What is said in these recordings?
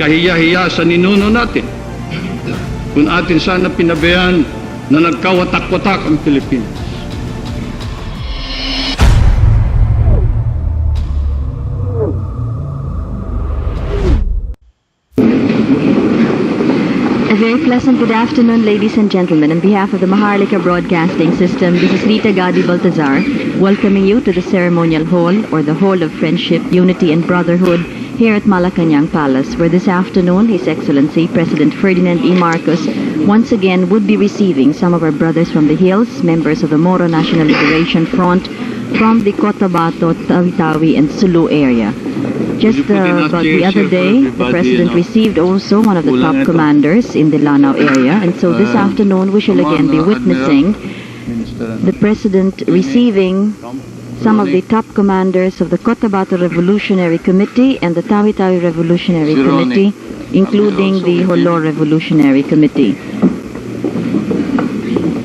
kahiya-hiya sa ninuno natin kung atin sana pinabayaan na nagkawatak-watak ang Pilipinas. A very pleasant good afternoon, ladies and gentlemen. On behalf of the Maharlika Broadcasting System, this is Rita Gadi Baltazar, welcoming you to the ceremonial hall, or the Hall of Friendship, Unity and Brotherhood, here at Malacañang Palace, where this afternoon His Excellency President Ferdinand E. Marcos once again would be receiving some of our brothers from the hills, members of the Moro National Liberation Front from the Cotabato, Tawi-Tawi and Sulu area. Just about the other day, the President received also one of the top commanders in the Lanao area, and so this afternoon we shall again be witnessing the President receiving some of the top commanders of the Cotabato Revolutionary Committee and the Tawi-Tawi Revolutionary Committee, including the Jolo Revolutionary Committee.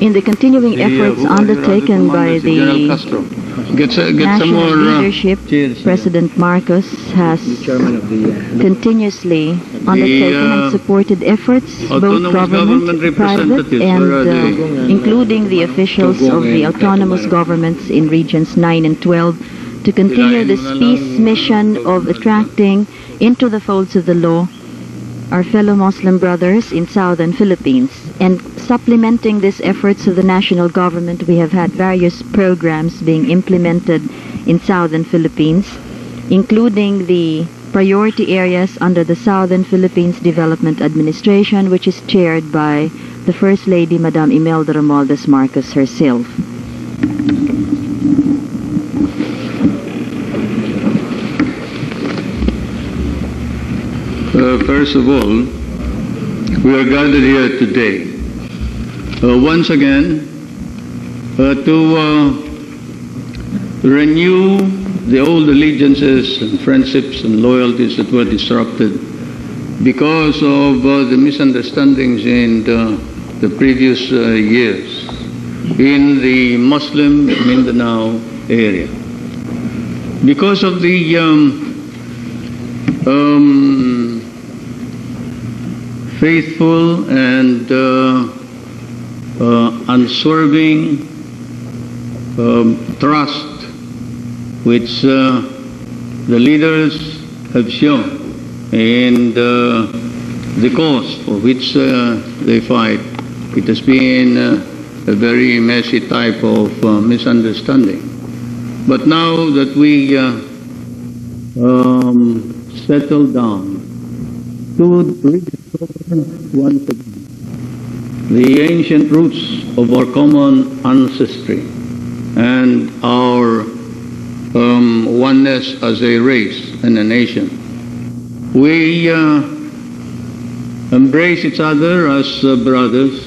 In the continuing efforts undertaken by the national leadership, President Marcos has continuously undertaken and supported efforts, both government, private, and including the officials of the autonomous governments in regions 9 and 12, to continue this peace mission of attracting into the folds of the law our fellow Muslim brothers in southern Philippines. And supplementing these efforts of the national government, we have had various programs being implemented in southern Philippines, including the priority areas under the Southern Philippines Development Administration, which is chaired by the First Lady, Madam Imelda Romualdez Marcos herself. First of all, we are gathered here today once again to renew the old allegiances and friendships and loyalties that were disrupted because of the misunderstandings in the previous years in the Muslim Mindanao area. Because of the faithful and unswerving trust which the leaders have shown in the cause for which they fight. It has been a very messy type of misunderstanding. But now that we settle down to rediscover once again the ancient roots of our common ancestry and our oneness as a race and a nation. We embrace each other as brothers,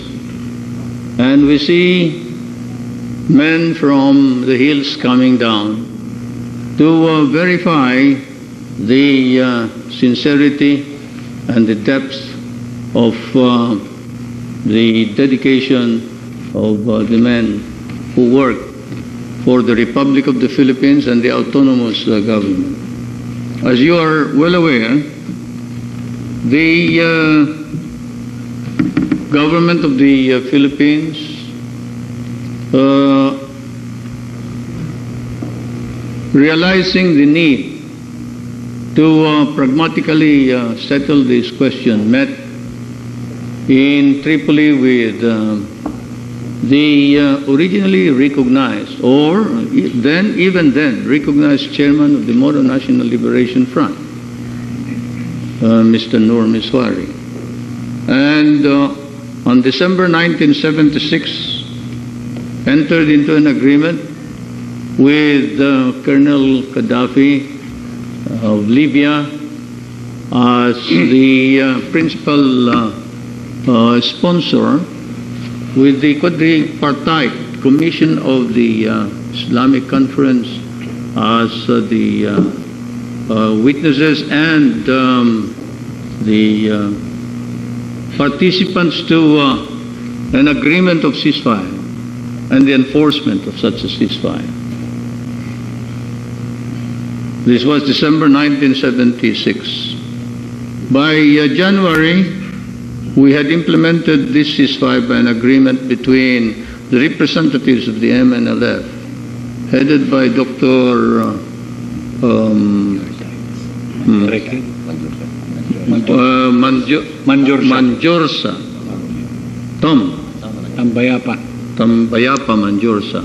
and we see men from the hills coming down to verify the sincerity and the depth of the dedication of the men who work for the Republic of the Philippines and the autonomous government. As you are well aware, the government of the Philippines realizing the need to pragmatically settle this question, met in Tripoli with the originally recognized, or even then recognized chairman of the Moro National Liberation Front, Mr. Misuari. And on December 1976, entered into an agreement with Colonel Gaddafi of Libya as the principal sponsor, with the quadripartite Commission of the Islamic Conference as the witnesses and the participants to an agreement of ceasefire and the enforcement of such a ceasefire. This was December 1976. By January, we had implemented this ceasefire by an agreement between the representatives of the Mnlf, headed by Dr. Manjorsa, Tambayapa Manjorsa,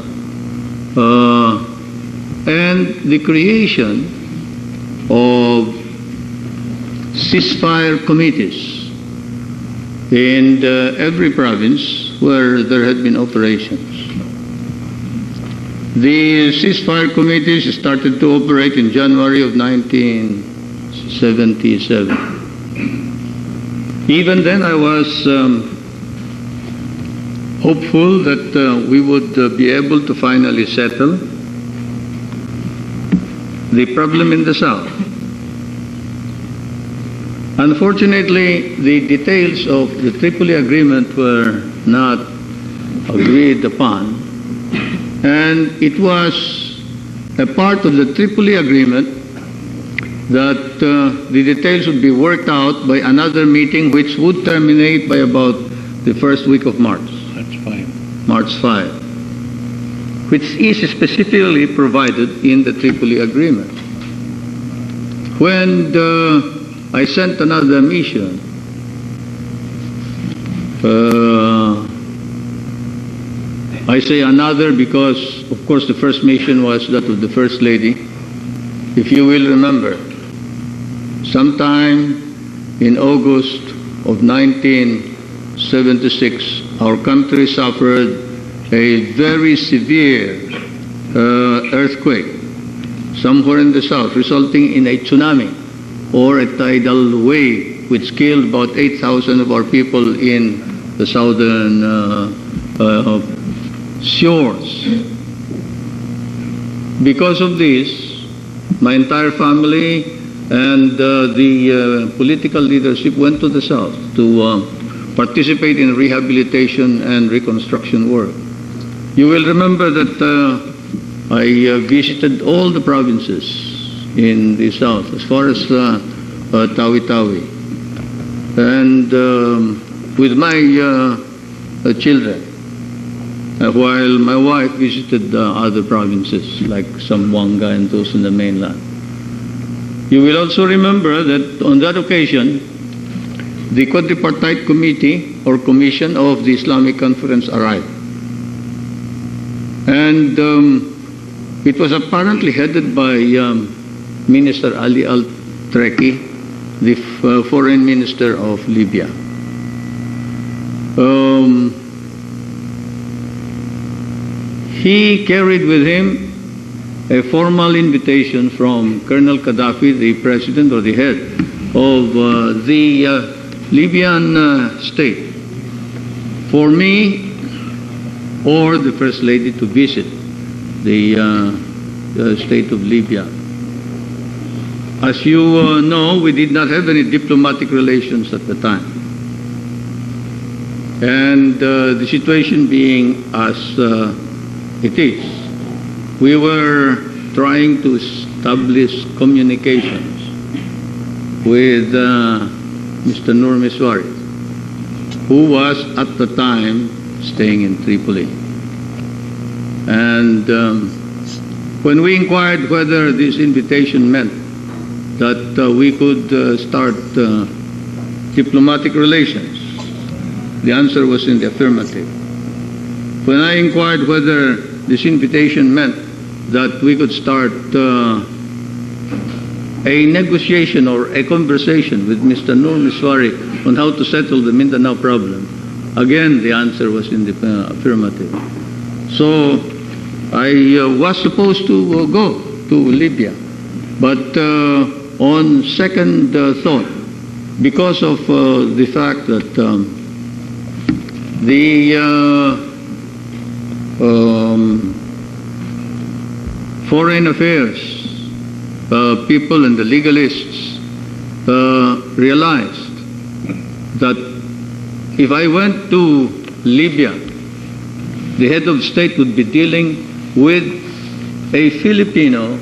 and the creation of ceasefire committees in every province where there had been operations. The ceasefire committees started to operate in January of 1977. Even then I was hopeful that we would be able to finally settle the problem in the South. Unfortunately, the details of the Tripoli Agreement were not agreed upon, and it was a part of the Tripoli Agreement that the details would be worked out by another meeting which would terminate by about the first week of March. March 5, which is specifically provided in the Tripoli Agreement. When I sent another mission, I say another because, of course, the first mission was that of the First Lady. If you will remember, sometime in August of 1976, our country suffered a very severe earthquake somewhere in the south, resulting in a tsunami or a tidal wave, which killed about 8,000 of our people in the southern shores. Because of this, my entire family and the political leadership went to the south to participate in rehabilitation and reconstruction work. You will remember that I visited all the provinces in the south, as far as Tawi-Tawi, and with my children, while my wife visited other provinces like Zamboanga and those in the mainland. You will also remember that on that occasion, the quadripartite committee or commission of the Islamic Conference arrived. And it was apparently headed by Minister Ali Al-Treki, the foreign minister of Libya. He carried with him a formal invitation from Colonel Gaddafi, the president or the head of the Libyan state, for me or the First Lady to visit the state of Libya. As you know, we did not have any diplomatic relations at the time. And the situation being as it is, we were trying to establish communications with Mr. Nur Misuari, who was at the time staying in Tripoli. And when we inquired whether this invitation meant that we could start diplomatic relations, the answer was in the affirmative. When I inquired whether this invitation meant that we could start a negotiation or a conversation with Mr. Nur Misuari on how to settle the Mindanao problem, again the answer was in the affirmative. So I was supposed to go to Libya, but on second thought, because of the fact that the foreign affairs people and the legalists realized that if I went to Libya, the head of state would be dealing with a Filipino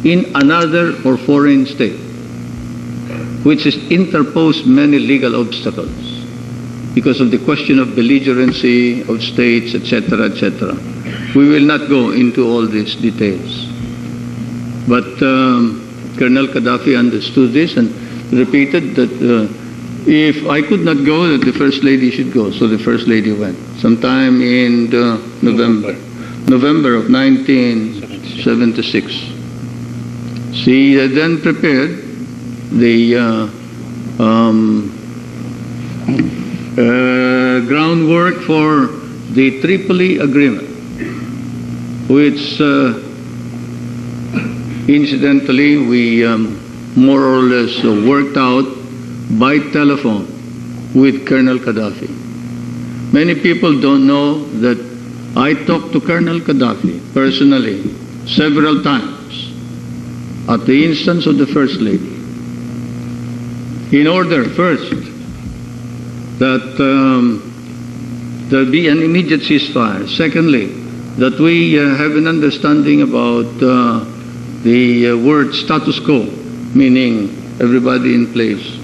in another or foreign state. which has interposed many legal obstacles because of the question of belligerency of states, etc., etc. We will not go into all these details. But Colonel Gaddafi understood this and repeated that if I could not go, that the First Lady should go. So the First Lady went sometime in November of 1976. She then prepared the groundwork for the Tripoli Agreement, which incidentally we more or less worked out by telephone with Colonel Gaddafi. Many people don't know that I talked to Colonel Gaddafi personally several times at the instance of the First Lady, in order first that there be an immediate ceasefire. Secondly, that we have an understanding about the word status quo, meaning everybody in place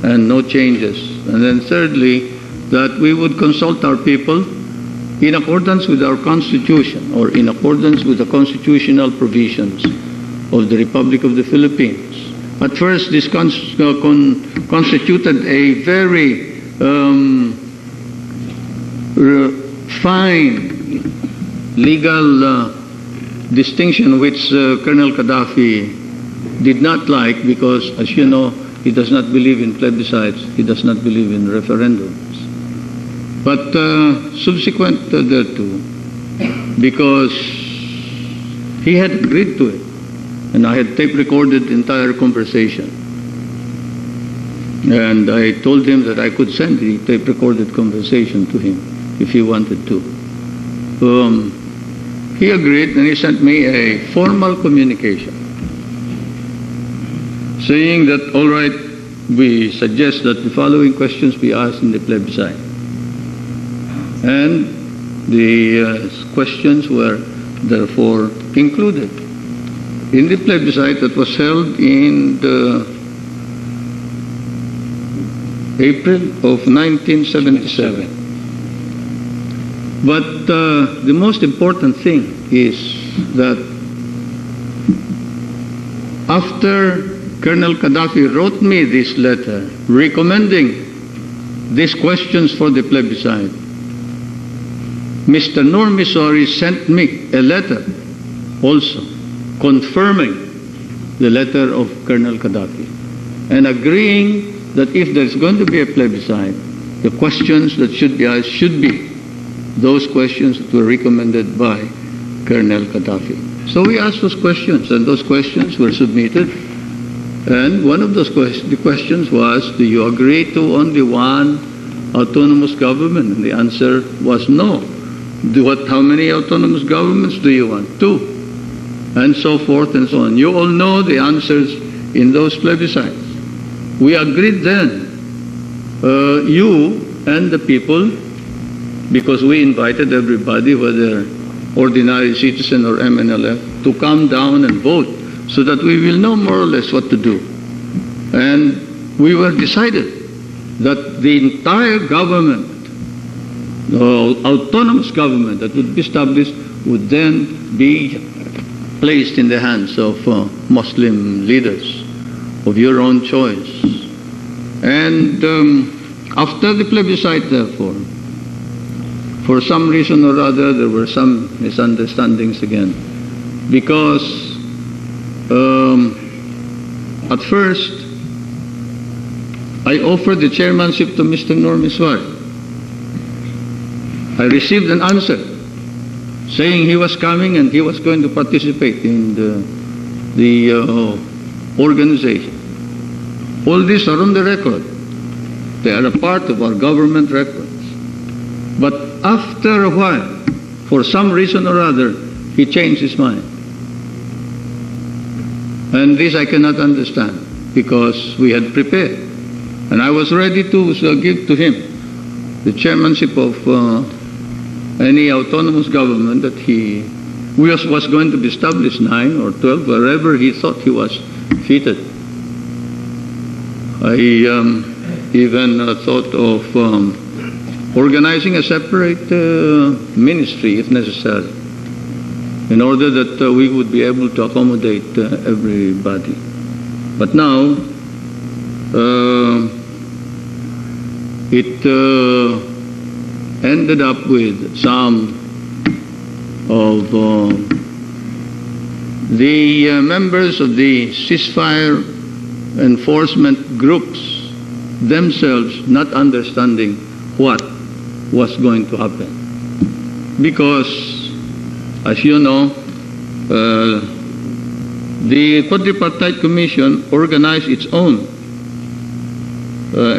and no changes. And then thirdly, that we would consult our people in accordance with our Constitution or in accordance with the constitutional provisions of the Republic of the Philippines. At first, this constituted a very fine legal distinction which Colonel Gaddafi did not like because, as you know, he does not believe in plebiscites, he does not believe in referendums. But subsequent thereto, because he had agreed to it, and I had tape recorded the entire conversation. And I told him that I could send the tape recorded conversation to him if he wanted to. He agreed and he sent me a formal communication saying that, all right, we suggest that the following questions be asked in the plebiscite. And the questions were therefore included in the plebiscite that was held in April of 1977. But the most important thing is that after Colonel Gaddafi wrote me this letter recommending these questions for the plebiscite, Mr. Misuari sent me a letter also confirming the letter of Colonel Gaddafi and agreeing that if there's going to be a plebiscite, the questions that should be asked should be those questions that were recommended by Colonel Gaddafi. So we asked those questions, and those questions were submitted. And one of those the questions was, do you agree to only one autonomous government? And the answer was no. How many autonomous governments do you want? 2. And so forth and so on. You all know the answers in those plebiscites. We agreed then, you and the people, because we invited everybody, whether ordinary citizen or Mnlf, to come down and vote so that we will know more or less what to do. And we were decided that the entire government, the autonomous government that would be established, would then be placed in the hands of Muslim leaders of your own choice. And after the plebiscite, therefore, for some reason or other, there were some misunderstandings again. Because at first, I offered the chairmanship to Mr. Misuari. I received an answer saying he was coming and he was going to participate in the organization. All these are on the record. They are a part of our government records. But after a while, for some reason or other, he changed his mind. And this I cannot understand, because we had prepared. And I was ready to give to him the chairmanship of any autonomous government that he was going to be established, 9 or 12, wherever he thought he was fitted. I even thought of organizing a separate ministry, if necessary, in order that we would be able to accommodate everybody. But now, it ended up with some of the members of the ceasefire enforcement groups themselves not understanding what was going to happen. Because, as you know, the Quadripartite Commission organized its own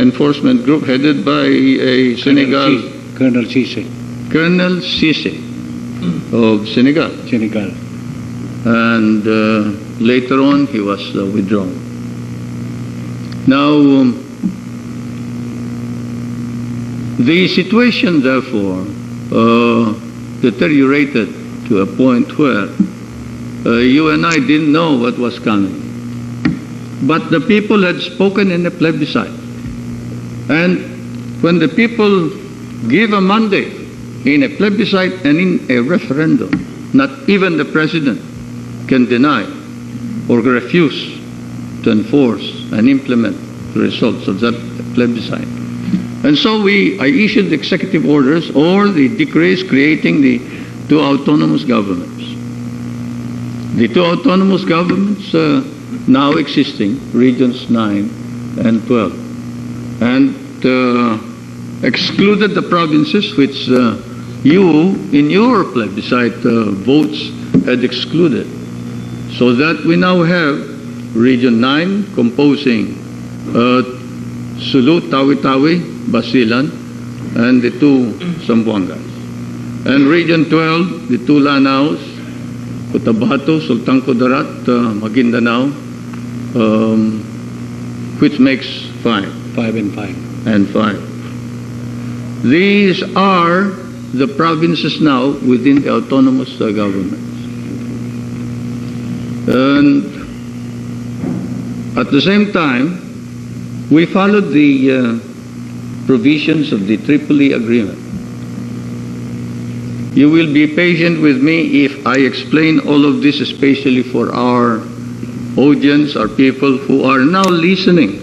enforcement group headed by a Senegal... Colonel Cisse. Colonel Cisse of Senegal. And later on, he was withdrawn. Now, the situation, therefore, deteriorated to a point where you and I didn't know what was coming. But the people had spoken in a plebiscite. And when the people give a mandate in a plebiscite and in a referendum, not even the president can deny or refuse to enforce and implement the results of that plebiscite. And so I issued executive orders or the decrees creating the two autonomous governments. The two autonomous governments now existing, regions 9 and 12, and excluded the provinces which you, in your plebiscite votes, had excluded. So that we now have Region 9 composing Sulu, Tawi-Tawi, Basilan, and the two Zamboangas. And Region 12, the two Lanaos, Cotabato, Sultan Kudarat, Maguindanao, which makes 5. 5 and 5. And 5. These are the provinces now within the autonomous governments. And at the same time, we followed the provisions of the Tripoli Agreement. You will be patient with me if I explain all of this, especially for our audience, our people who are now listening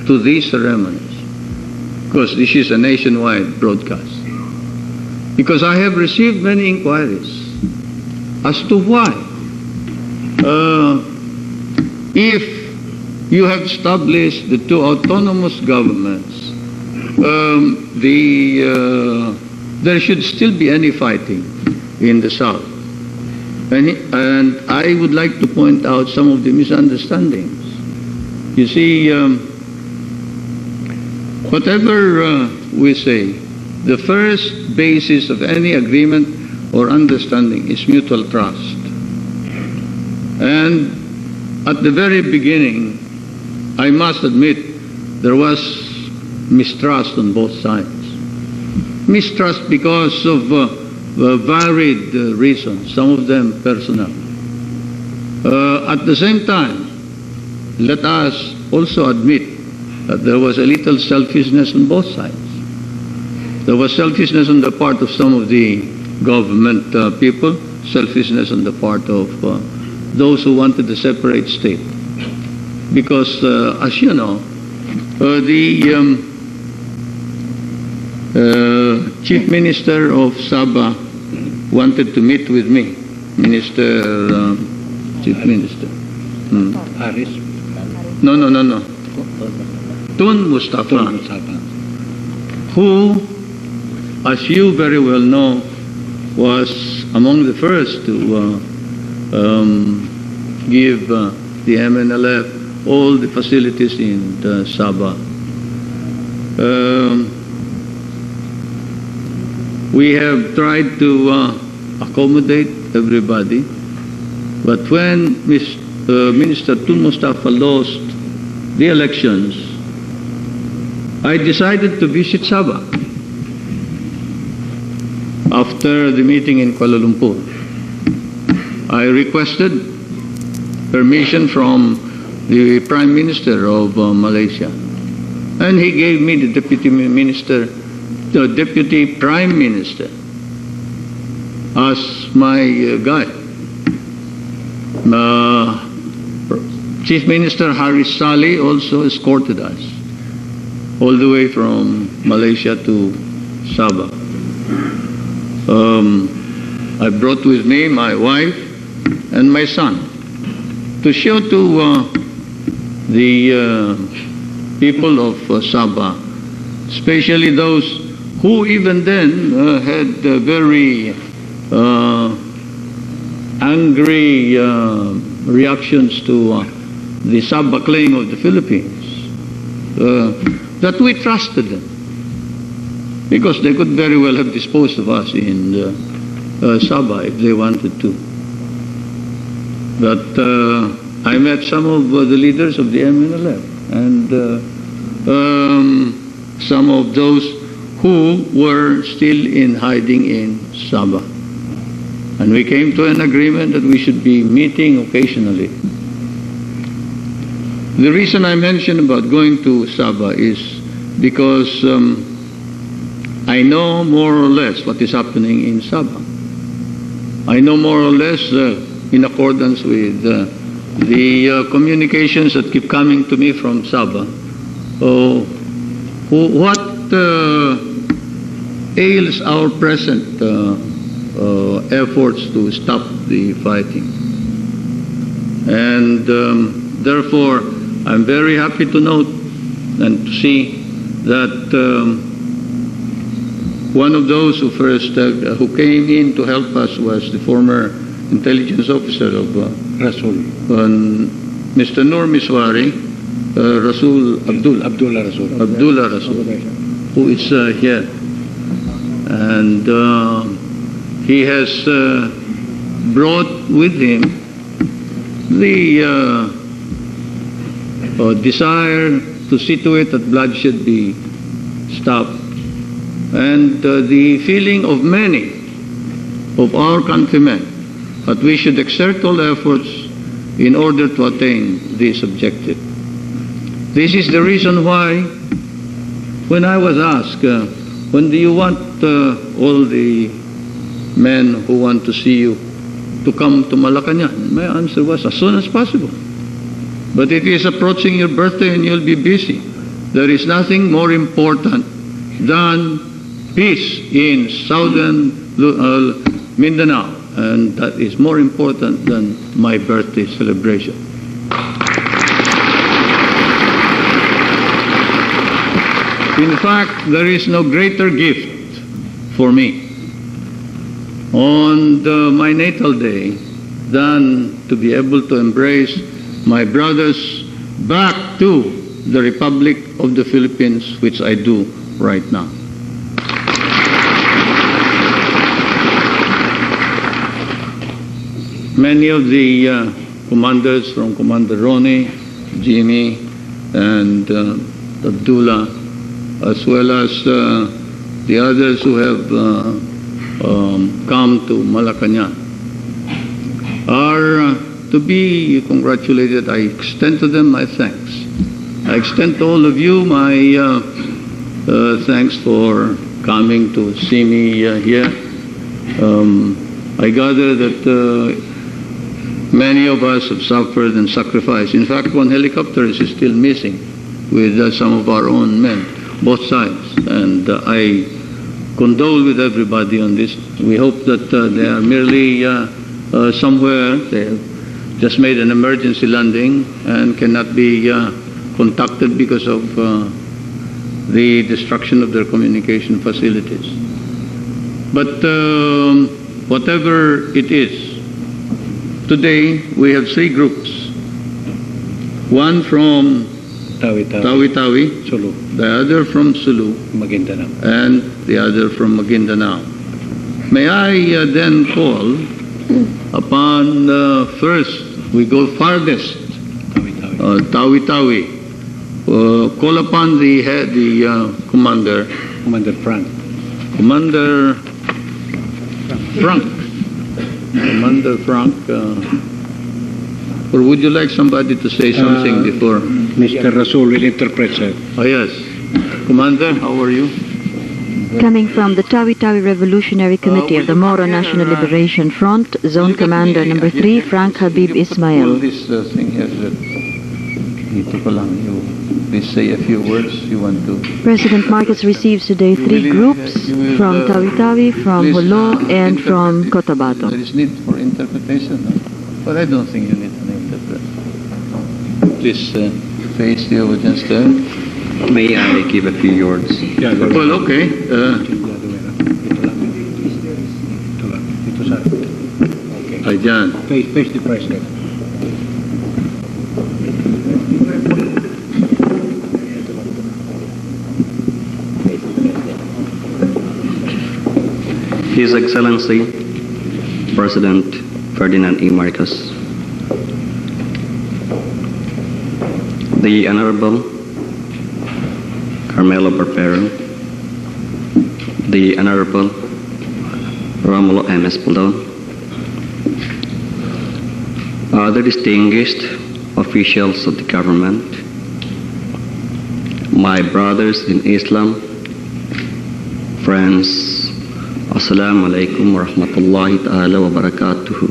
to these ceremonies, because this is a nationwide broadcast. Because I have received many inquiries as to why, if you have established the two autonomous governments, there should still be any fighting in the south. And I would like to point out some of the misunderstandings. You see, whatever we say, the first basis of any agreement or understanding is mutual trust. And at the very beginning, I must admit, there was mistrust on both sides. Mistrust because of varied reasons, some of them personal. At the same time, let us also admit that there was a little selfishness on both sides. There was selfishness on the part of some of the government people, selfishness on the part of those who wanted a separate state. Because, as you know, the Chief Minister of Sabah wanted to meet with me, Chief Minister. Aris? No. Tun Mustafa, who, as you very well know, was among the first to give the Mnlf all the facilities in Sabah. We have tried to accommodate everybody, but when Minister Tun Mustafa lost the elections, I decided to visit Sabah after the meeting in Kuala Lumpur. I requested permission from the Prime Minister of Malaysia. And he gave me the Deputy Prime Minister as my guide. Chief Minister Harris Saleh also escorted us all the way from Malaysia to Sabah. I brought with me my wife and my son to show to the people of Sabah, especially those who even then had very angry reactions to the Sabah claim of the Philippines, that we trusted them, because they could very well have disposed of us in Sabah if they wanted to. But I met some of the leaders of the Mnlf and some of those who were still in hiding in Sabah. And we came to an agreement that we should be meeting occasionally. The reason I mentioned about going to Sabah is because I know more or less what is happening in Sabah. I know more or less in accordance with the communications that keep coming to me from Sabah. What ails our present efforts to stop the fighting. And therefore, I'm very happy to note and to see that one of those who first who came in to help us was the former intelligence officer of Rasul. Mr. Nur Misuari, Abdullah Rasul, who is here. And he has brought with him the desire to see to it that bloodshed be stopped, and the feeling of many of our countrymen that we should exert all efforts in order to attain this objective. This is the reason why, when I was asked, when do you want all the men who want to see you to come to Malacañang? My answer was, as soon as possible. But it is approaching your birthday and you'll be busy. There is nothing more important than peace in southern Mindanao, and that is more important than my birthday celebration. In fact, there is no greater gift for me on my natal day than to be able to embrace my brothers back to the Republic of the Philippines, which I do right now. Many of the commanders, from Commander Ronnie, Jimmy, and Abdullah, as well as the others who have come to Malacañang, are to be congratulated. I extend to them my thanks. I extend to all of you my thanks for coming to see me here. I gather that many of us have suffered and sacrificed. In fact, one helicopter is still missing with some of our own men, both sides. And I condole with everybody on this. We hope that they are merely somewhere. They have just made an emergency landing and cannot be contacted because of the destruction of their communication facilities. But whatever it is, today we have three groups. One from Tawi-Tawi, Sulu, the other from Sulu, Maguindanao, and the other from Maguindanao. May I then call upon first, we go farthest, Tawi-Tawi. Call upon the head, the commander. Commander Frank. Commander Frank. Commander Frank. Or would you like somebody to say something before? Mr. Rasul will interpret, sir. Oh, yes. Commander, how are you? Coming from the Tawi-Tawi Revolutionary Committee of the Moro National Liberation Front, Zone Commander Number 3, Frank Habib Ismail. This thing here that dito ko lang, you please say a few words you want to. President Marcos receives today 3 groups from Tawi-Tawi, from Jolo, and from Cotabato. There is need for interpretation, but I don't think you need an interpreter. Please face the audience there. May I give a few words? Well, okay. Ito sa. Okay. Ayan. Face the president. His Excellency, President Ferdinand E. Marcos, the Honorable Carmelo Barbero, the Honorable Romulo M. Espaldon, other distinguished officials of the government, my brothers in Islam, friends, Assalamu alaikum wa rahmatullahi ta'ala wa barakatuhu.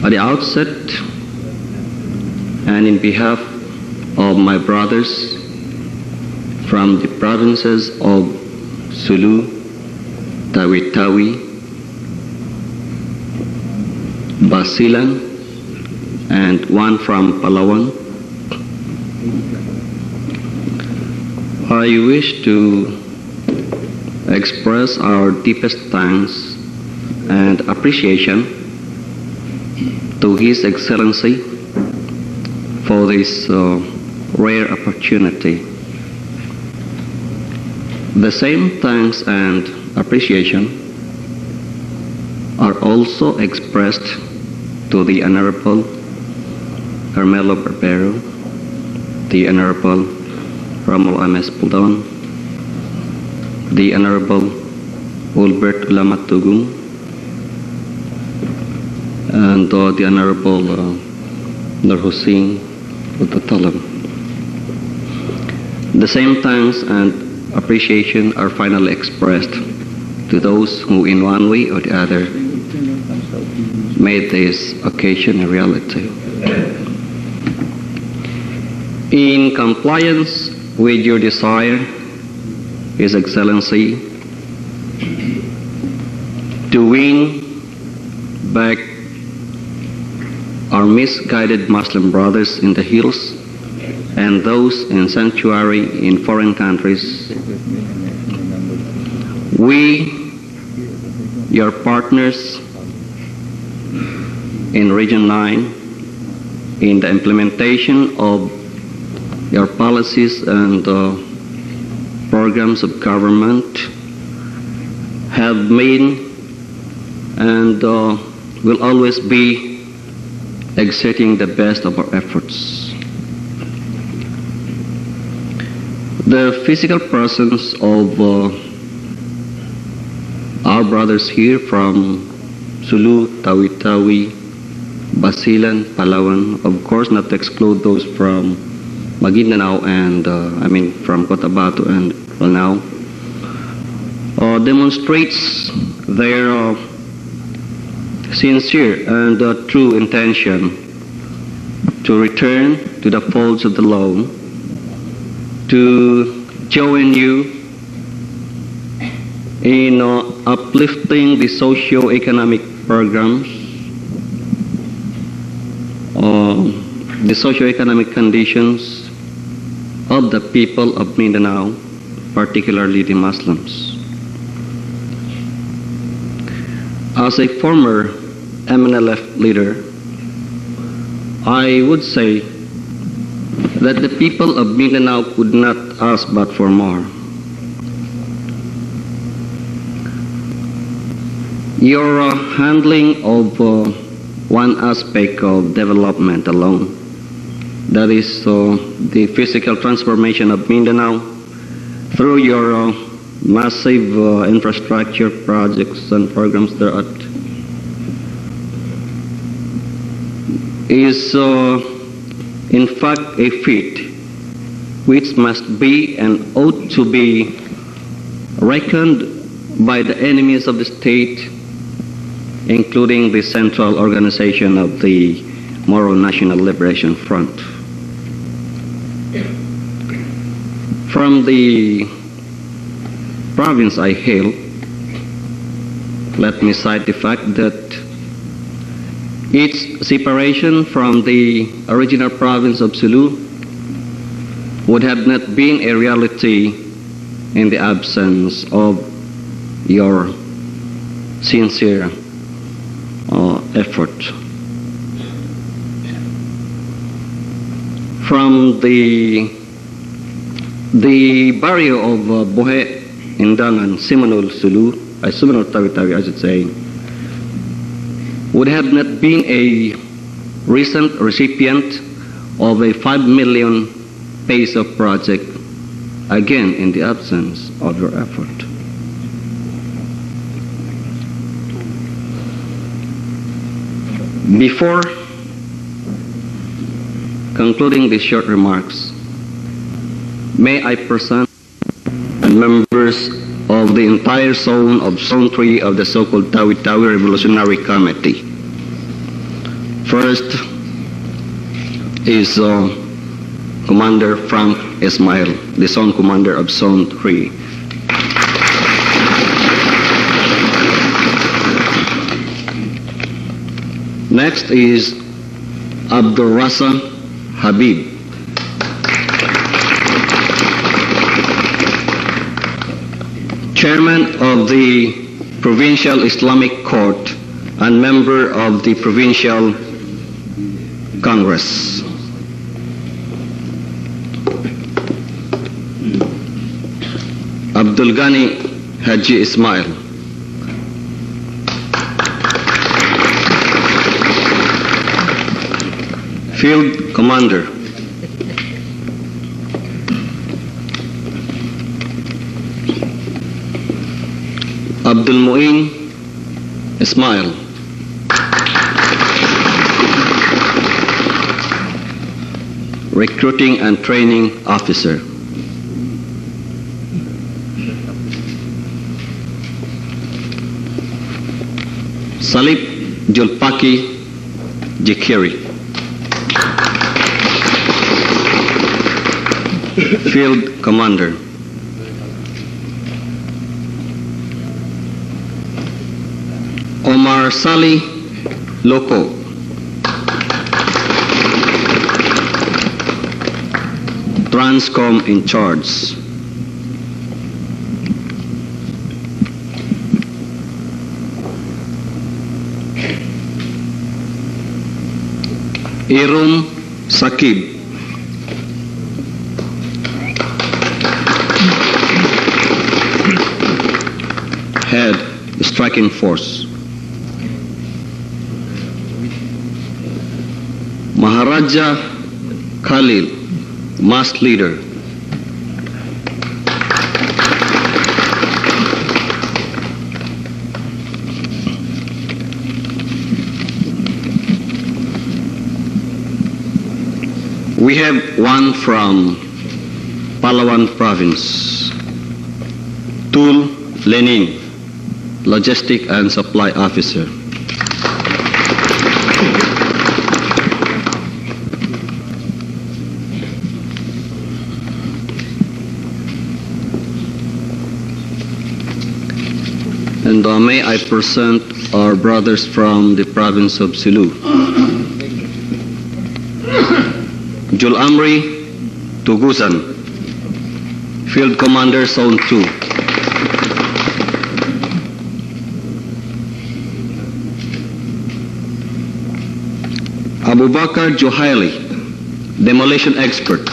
At the outset, and in behalf of my brothers from the provinces of Sulu, Tawi-Tawi, Basilan, and one from Palawan, I wish to express our deepest thanks and appreciation to His Excellency for this rare opportunity. The same thanks and appreciation are also expressed to the Honorable Carmelo Barbero, the Honorable Romulo M. Espaldon, the Honorable Ulbert Ulamatugum, and the Honorable Nur Hussein Utatalam. The same thanks and appreciation are finally expressed to those who in one way or the other made this occasion a reality. In compliance with your desire, His Excellency, to win back our misguided Muslim brothers in the hills and those in sanctuary in foreign countries, we, your partners in Region 9, in the implementation of your policies and programs of government, have made and will always be exerting the best of our efforts. The physical presence of our brothers here from Sulu, Tawi-Tawi, Basilan, Palawan, of course not to exclude those from Maguindanao and from Cotabato and Lanao, demonstrates their sincere and true intention to return to the folds of the law, to join you in uplifting the socio-economic programs, the socio-economic conditions of the people of Mindanao, particularly the Muslims. As a former Mnlf leader, I would say that the people of Mindanao could not ask but for more. Your handling of one aspect of development alone, that is the physical transformation of Mindanao through your massive infrastructure projects and programs thereat, is in fact a feat which must be and ought to be reckoned by the enemies of the state, including the central organization of the Moro National Liberation Front. From the province I hail, let me cite the fact that its separation from the original province of Sulu would have not been a reality in the absence of your sincere effort. From the barrio of Bohe, Indangan, Simanul, Sulu, Simanul Tawi-Tawi, I should say, would have not been a recent recipient of a 5 million peso project, again in the absence of your effort. Before concluding these short remarks, may I present members of the entire zone of Zone 3 of the so-called Tawi-Tawi Revolutionary Committee. First is Commander Frank Ismail, the Zone Commander of Zone 3. Next is Abdul Rasa Habib, Chairman of the Provincial Islamic Court and member of the Provincial Congress. Abdul Ghani Haji Ismail, Field Commander. Abdul Muin Ismail, Recruiting and Training Officer. Salip Julpaki Jikiri, Field Commander. Omar Sali Loko, Transcom in charge. Irum Sakib, Head Striking Force. Maharaja Khalil, Mass Leader. We have one from Palawan Province, Tul Lenin, Logistic and Supply Officer. And may I present our brothers from the province of Sulu. Jul Amri Tugusan, Field Commander Zone 2. Abubakar Johaili, Demolition Expert.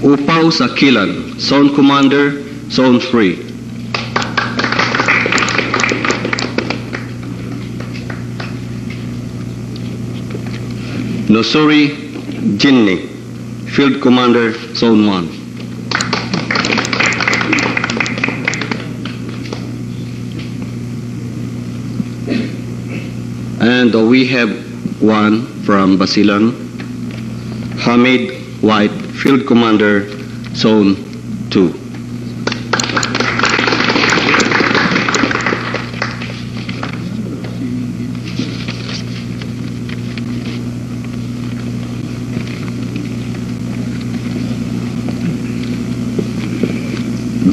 Upau Sakilan, Zone Commander, Zone 3. Nosuri Jinni, Field Commander, Zone 1. And we have one from Basilan, Hamid White, Field Commander, Zone 2.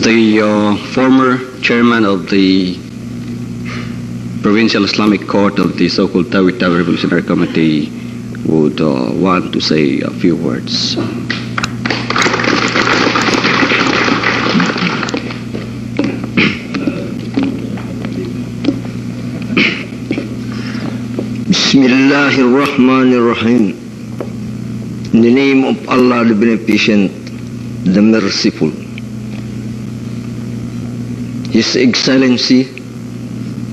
The former chairman of the Provincial Islamic Court of the so-called Tawi-Tawi Revolutionary Committee would want to say a few words. Bismillahirrahmanirrahim. In the name of Allah, the Beneficent, the Merciful. His Excellency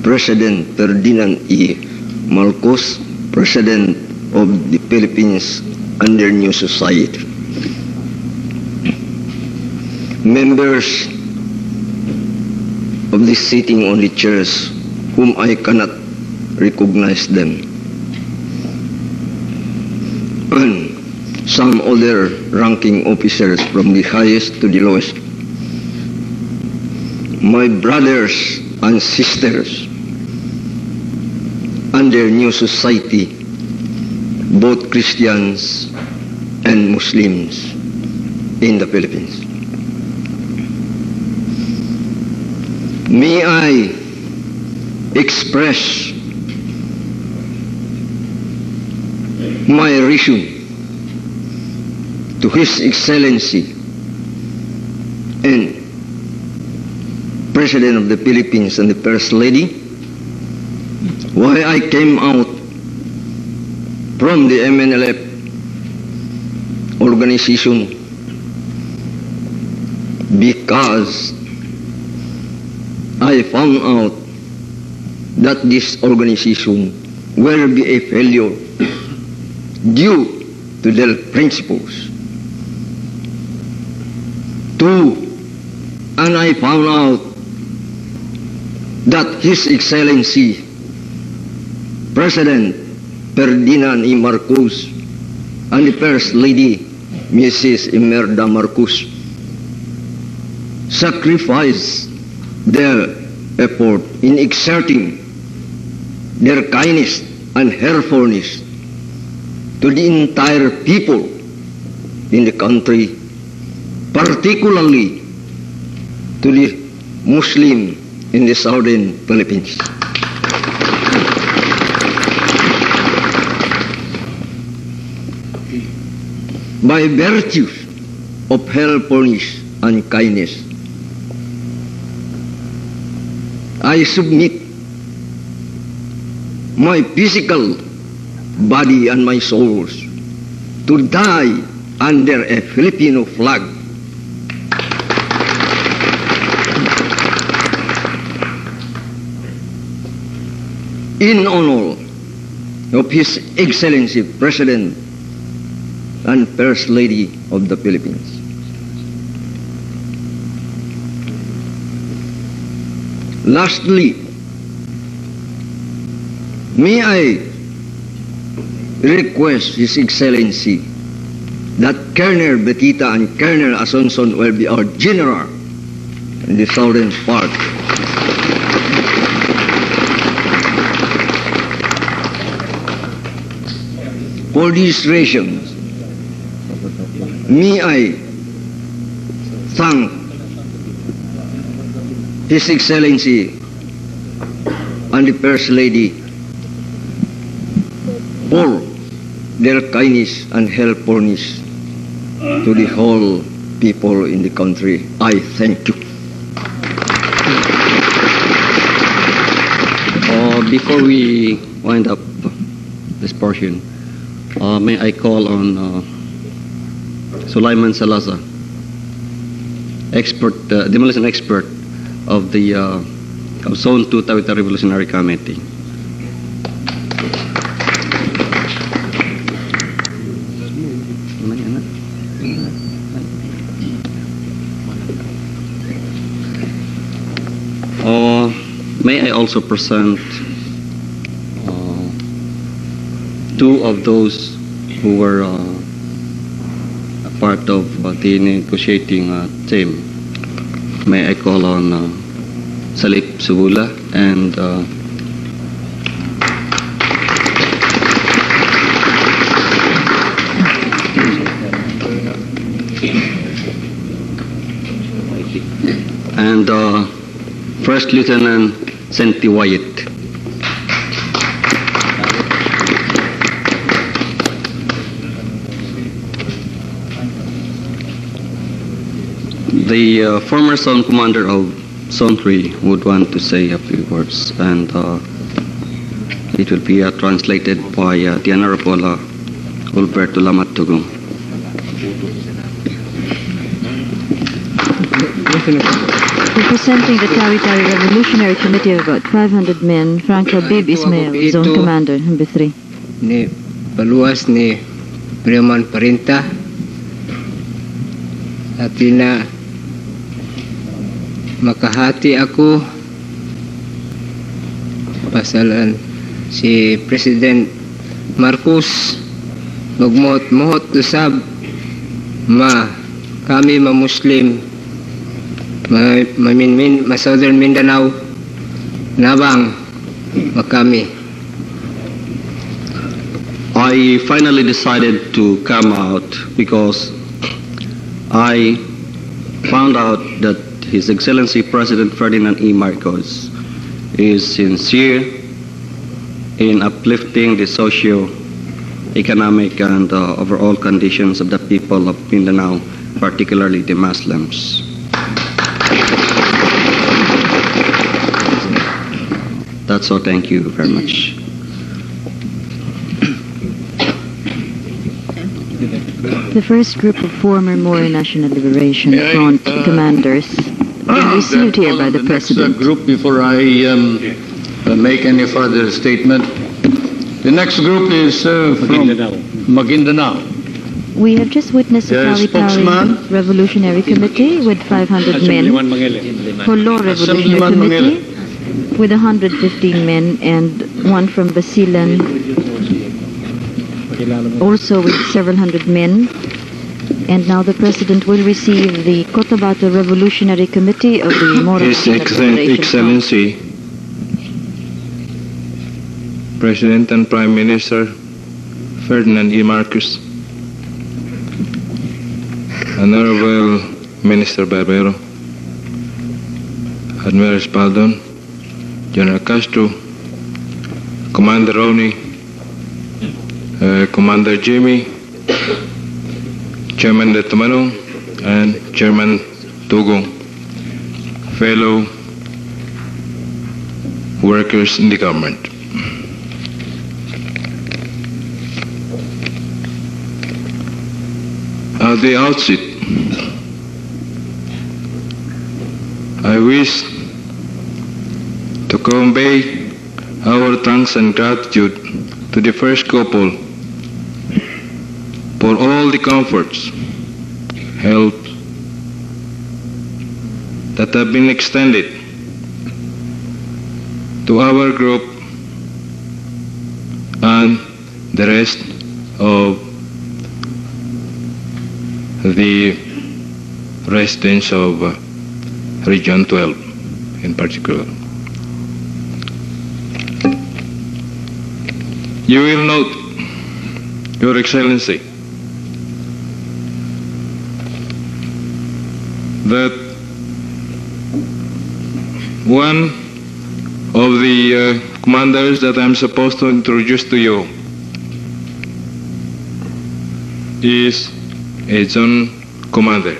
President Ferdinand E. Marcos, President of the Philippines under new society. Members of the sitting on the chairs whom I cannot recognize them, and some other ranking officers from the highest to the lowest. My brothers and sisters under new society, both Christians and Muslims in the Philippines. May I express my reason to His Excellency and President of the Philippines and the First Lady, why I came out from the Mnlf organization, because I found out that this organization will be a failure due to their principles. And I found out that His Excellency President Ferdinand E. Marcos and the First Lady Mrs. Imelda Marcos sacrificed their effort in exerting their kindness and helpfulness to the entire people in the country, particularly to the Muslim in the southern Philippines. By virtue of helpfulness and kindness, I submit my physical body and my souls to die under a Filipino flag. In honor of His Excellency President and First Lady of the Philippines. Lastly, may I request His Excellency that Colonel Betita and Colonel Asuncion will be our general in the southern part. For these reasons, may I thank His Excellency and the First Lady for their kindness and helpfulness to the whole people in the country. I thank you. Before we wind up this portion, may I call on Sulaiman Salazar, expert, demolition expert of the of Zone 2 Tawi-Tawi Revolutionary Committee. May I also present two of those who were a part of the negotiating team. May I call on Salip Subula and First Lieutenant Senti Wyatt. The former Zone Commander of Zone 3 would want to say a few words, and it will be translated by the Honorable Alberto Lamatugong. Representing the Tawi-Tawi Revolutionary Committee of about 500 men, Franco Bib Ismail, Zone Commander, number 3. Ni paluas ni Breman Parinta at na makahati ako pasalan si President Marcos magmuhot-muhot usab kami Muslim Southern Mindanao nabang makami. I finally decided to come out because I found out that His Excellency President Ferdinand E. Marcos is sincere in uplifting the socio-economic and overall conditions of the people of Mindanao, particularly the Muslims. That's all. Thank you very much. The first group of former Moro National Liberation Front commanders been received here by the President. Next group, before I make any further statement, the next group is from Maguindanao. We have just witnessed the Tawi-Tawi Revolutionary Committee with 500 men, Holo Revolutionary Committee with 115 men, and one from Basilan also with several hundred men. And now the President will receive the Cotabato Revolutionary Committee of the Moro His National Liberation Excellency, President and Prime Minister Ferdinand E. Marcos, Honorable Minister Barbero, Admiral Spaldon, General Castro, Commander Ronnie, Commander Jimmy, Chairman Tamanong, and Chairman Tugong, fellow workers in the government. At the outset, I wish to convey our thanks and gratitude to the first couple for all the comforts, help that have been extended to our group and the rest of the residents of Region 12 in particular. You will note, Your Excellency, that one of the commanders that I'm supposed to introduce to you is a zone commander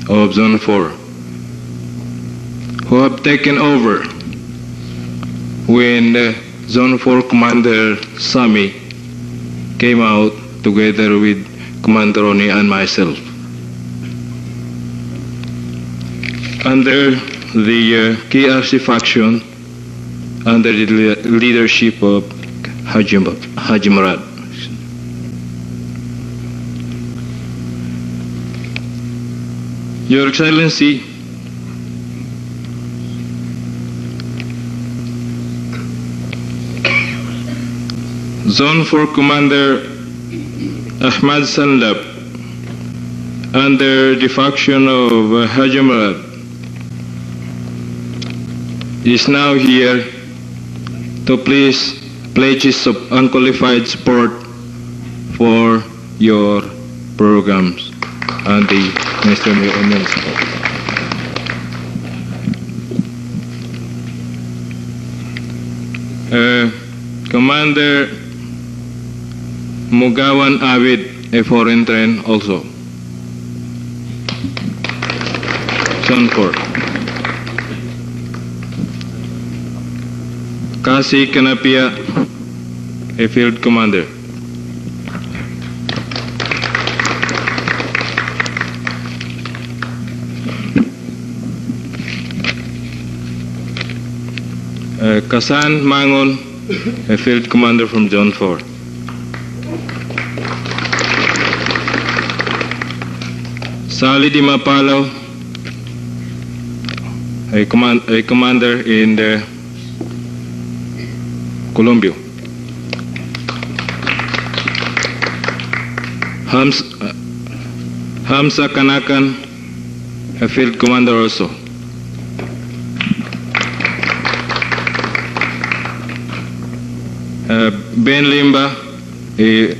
of Zone 4 who have taken over when Zone 4 Commander Sami came out together with Commander Ronnie and myself. Under the KRC faction, under the leadership of Haji Murad. Your Excellency, Zone 4 Commander Ahmad Sandab, under the faction of Hajamal, is now here to please pledge his unqualified support for your programs and the Ministry of Mnlf. Commander Mugawan Avid, a foreign train also. Zone 4. Kasi Kanapia, a field commander. Kasan Mangon, a field commander from Zone 4. Sali Di Mapalaw, a commander in the Colombia. Hamza Kanakan, a field commander also. Ben Limba, a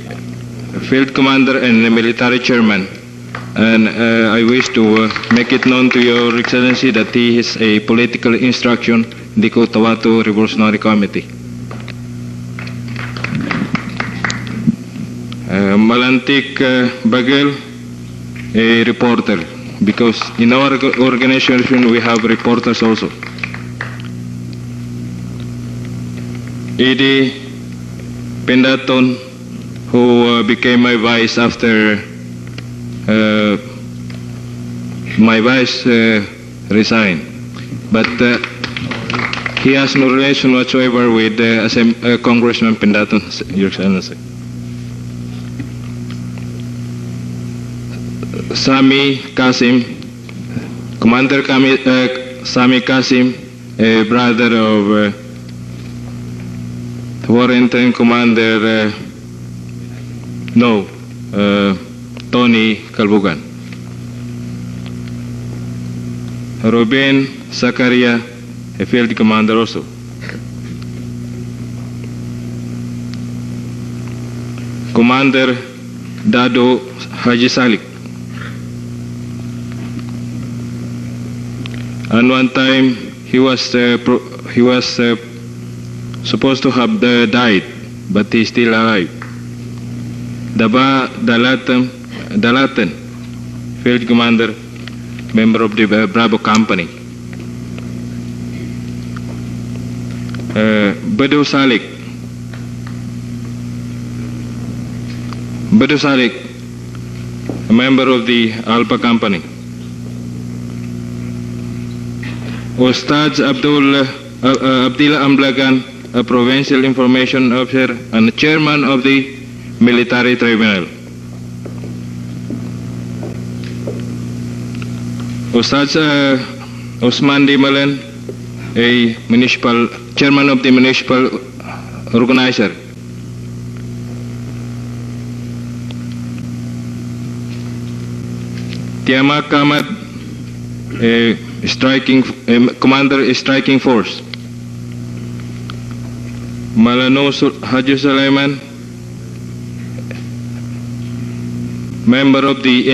field commander and a military chairman. And I wish to make it known to Your Excellency that he is a political instruction in the Cotabato Revolutionary Committee. Malantik Bagel, a reporter, because in our organization we have reporters also. Edi Pendaton, who became my vice after my vice resigned, but he has no relation whatsoever with Congressman Pendaton, Your Excellency. Sami Kasim, Commander Sami Kasim, a brother of Foreign Train Commander Tony Kalbugan. Ruben Zakaria, a field commander also. Commander Dado Haji Salik. And one time he was supposed to have died, but he's still alive. Daba Dalatan, field commander, member of the Bravo Company. Badu Salik, a member of the Alpha Company. Ustad Abdullah Amblagan, a provincial information officer and chairman of the military tribunal. Ustad Osman Dimalan, a municipal chairman of the municipal organizer. Tiama Kamad, a commander striking force. Malano Haji Sulaiman, member of the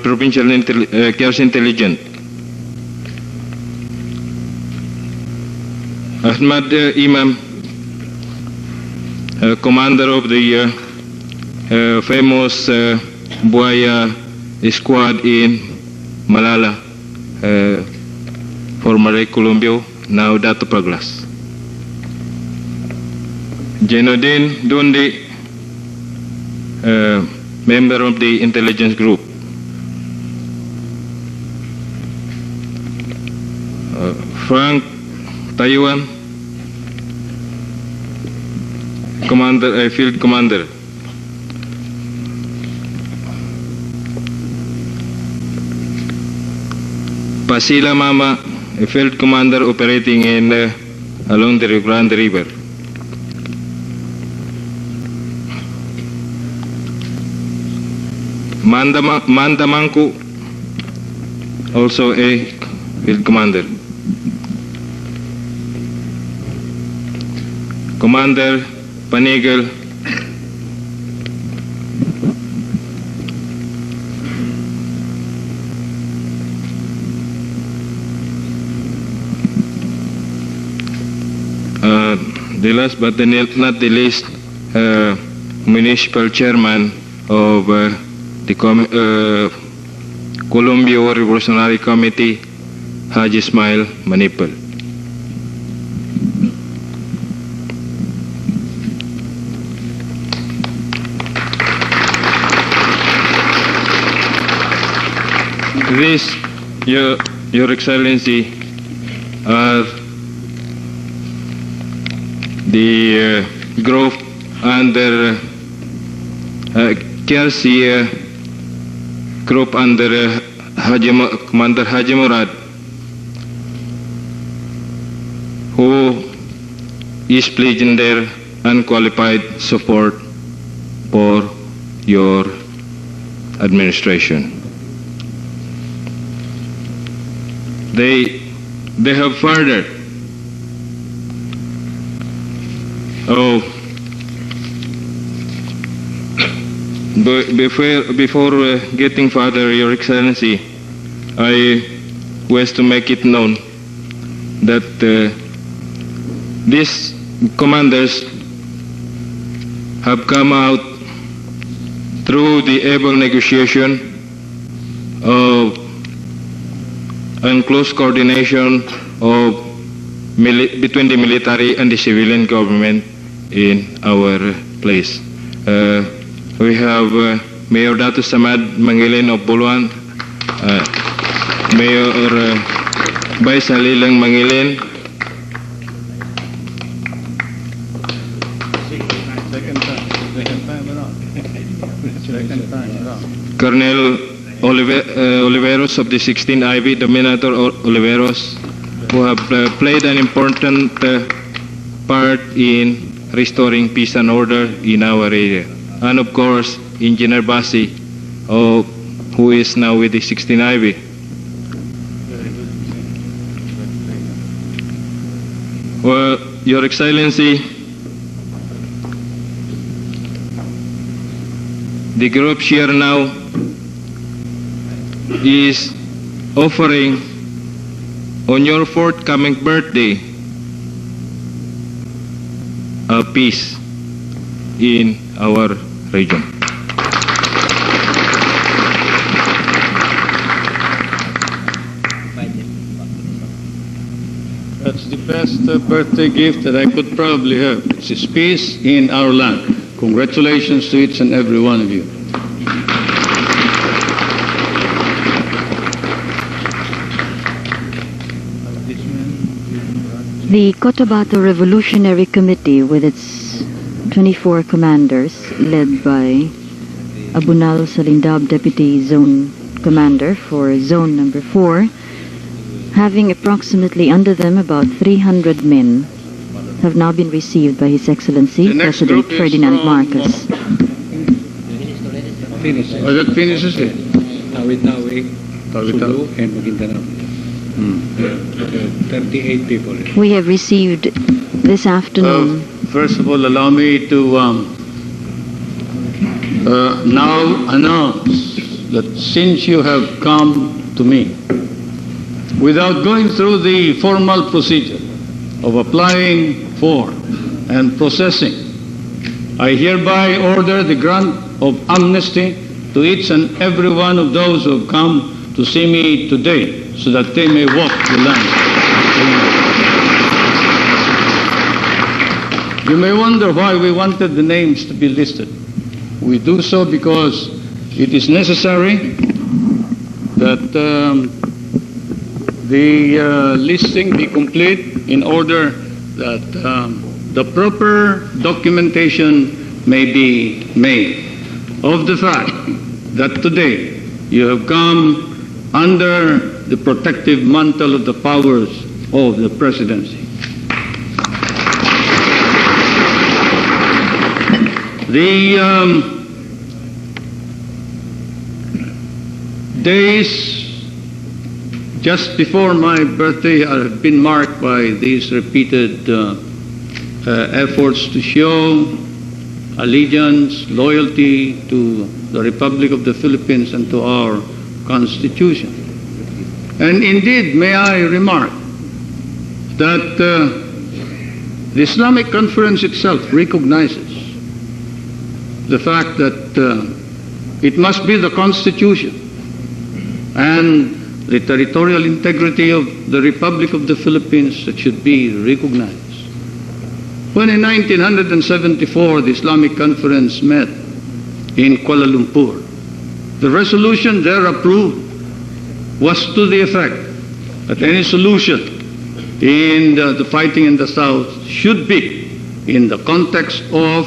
provincial chaos intelligence. Ahmad Imam, commander of the famous Buaya squad in Malala, formerly Colombia, now Dato Praglas. Jenodin Dundi, member of the intelligence group. Frank Taiwan, field commander. Pasila Mama, a field commander operating in along the Grande River. Mandamangku, also a field commander. Commander Panigel, the last but not the least, municipal chairman of the Columbia Revolutionary Committee, Haji Ismail Manipal. This, Your Excellency, are the group under KRC group under Commander Haji Murad, who is pledging their unqualified support for your administration. They have further before getting further, Your Excellency, I wish to make it known that these commanders have come out through the able negotiation of and close coordination of between the military and the civilian government in our place. We have Mayor Dato Samad Mangilin of Buluan, Mayor Vice Alilang Mangilin, Colonel Oliveros of the 16th IB, Dominator Oliveros, who have played an important part in restoring peace and order in our area. And of course, Engineer Basi, who is now with the 16th IB. Well, Your Excellency, the group here now is offering on your forthcoming birthday a peace in our region. That's the best birthday gift that I could probably have. It's peace in our land. Congratulations to each and every one of you. The Cotabato Revolutionary Committee, with its 24 commanders, led by Abunal Salindab, Deputy Zone Commander for Zone Number 4, having approximately under them about 300 men, have now been received by His Excellency President Ferdinand Marcos. Oh, that finishes it? Tawi-Tawi, Sulu, and Maguindanao. 38 people. We have received this afternoon. First of all, allow me to now announce that since you have come to me, without going through the formal procedure of applying for and processing, I hereby order the grant of amnesty to each and every one of those who have come to see me today, so that they may walk the land. You may wonder why we wanted the names to be listed. We do so because it is necessary that the listing be complete in order that the proper documentation may be made of the fact that today you have come under the protective mantle of the powers of the presidency. days just before my birthday have been marked by these repeated efforts to show allegiance, loyalty to the Republic of the Philippines and to our Constitution. And indeed, may I remark that the Islamic Conference itself recognizes the fact that it must be the Constitution and the territorial integrity of the Republic of the Philippines that should be recognized. When in 1974 the Islamic Conference met in Kuala Lumpur, the resolution there approved was to the effect that any solution in the fighting in the South should be in the context of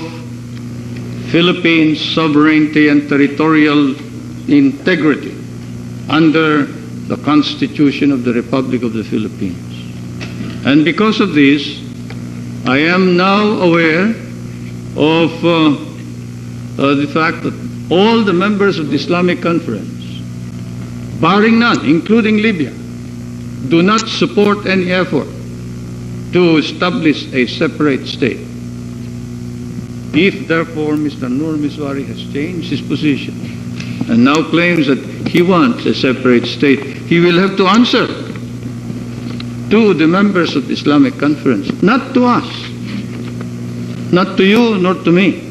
Philippines' sovereignty and territorial integrity under the Constitution of the Republic of the Philippines. And because of this, I am now aware of the fact that all the members of the Islamic Conference, barring none, including Libya, do not support any effort to establish a separate state. If, therefore, Mr. Nur Misuari has changed his position and now claims that he wants a separate state, he will have to answer to the members of the Islamic Conference, not to us, not to you, nor to me.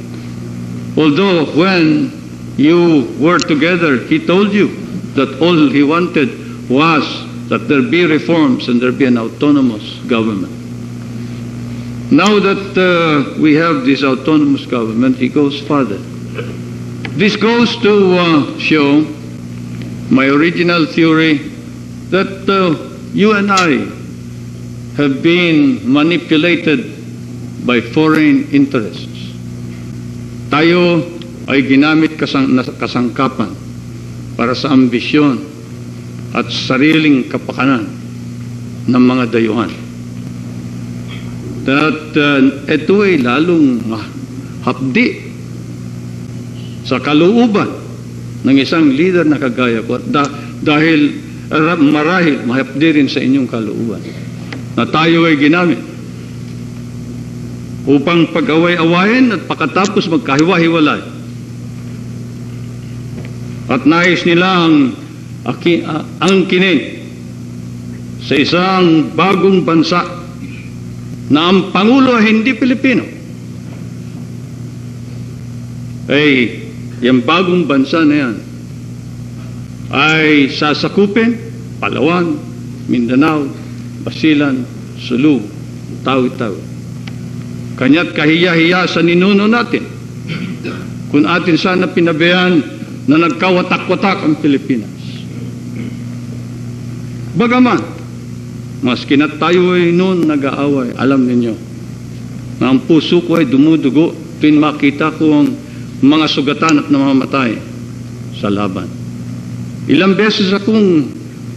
Although when you were together, he told you that all he wanted was that there be reforms and there be an autonomous government. Now that we have this autonomous government, he goes further. This goes to show my original theory that you and I have been manipulated by foreign interests. Tayo ay ginamit kasangkapan para sa ambisyon at sariling kapakanan ng mga dayuhan. At ito ay lalong hapdi sa kalooban ng isang leader na kagaya ko dahil marahil mahapdi rin sa inyong kalooban na tayo ay ginamit upang pag-away-awayin at pagkatapos magkahiwa-hiwalay. At nais nilang angkinin sa isang bagong bansa na ang Pangulo ay hindi Pilipino. Ay, yung bagong bansa na yan ay sasakupin Palawan, Mindanao, Basilan, Sulu, Tawi-Tawi. Kanya't kahiya-hiya sa ninuno natin kung atin sana pinabayaan na nagkawatak-watak ang Pilipinas. Bagaman, maski na tayo ay noon nag-aaway, alam ninyo na ang puso ko ay dumudugo tuwing makita ko ang mga sugatan at namamatay sa laban. Ilang beses akong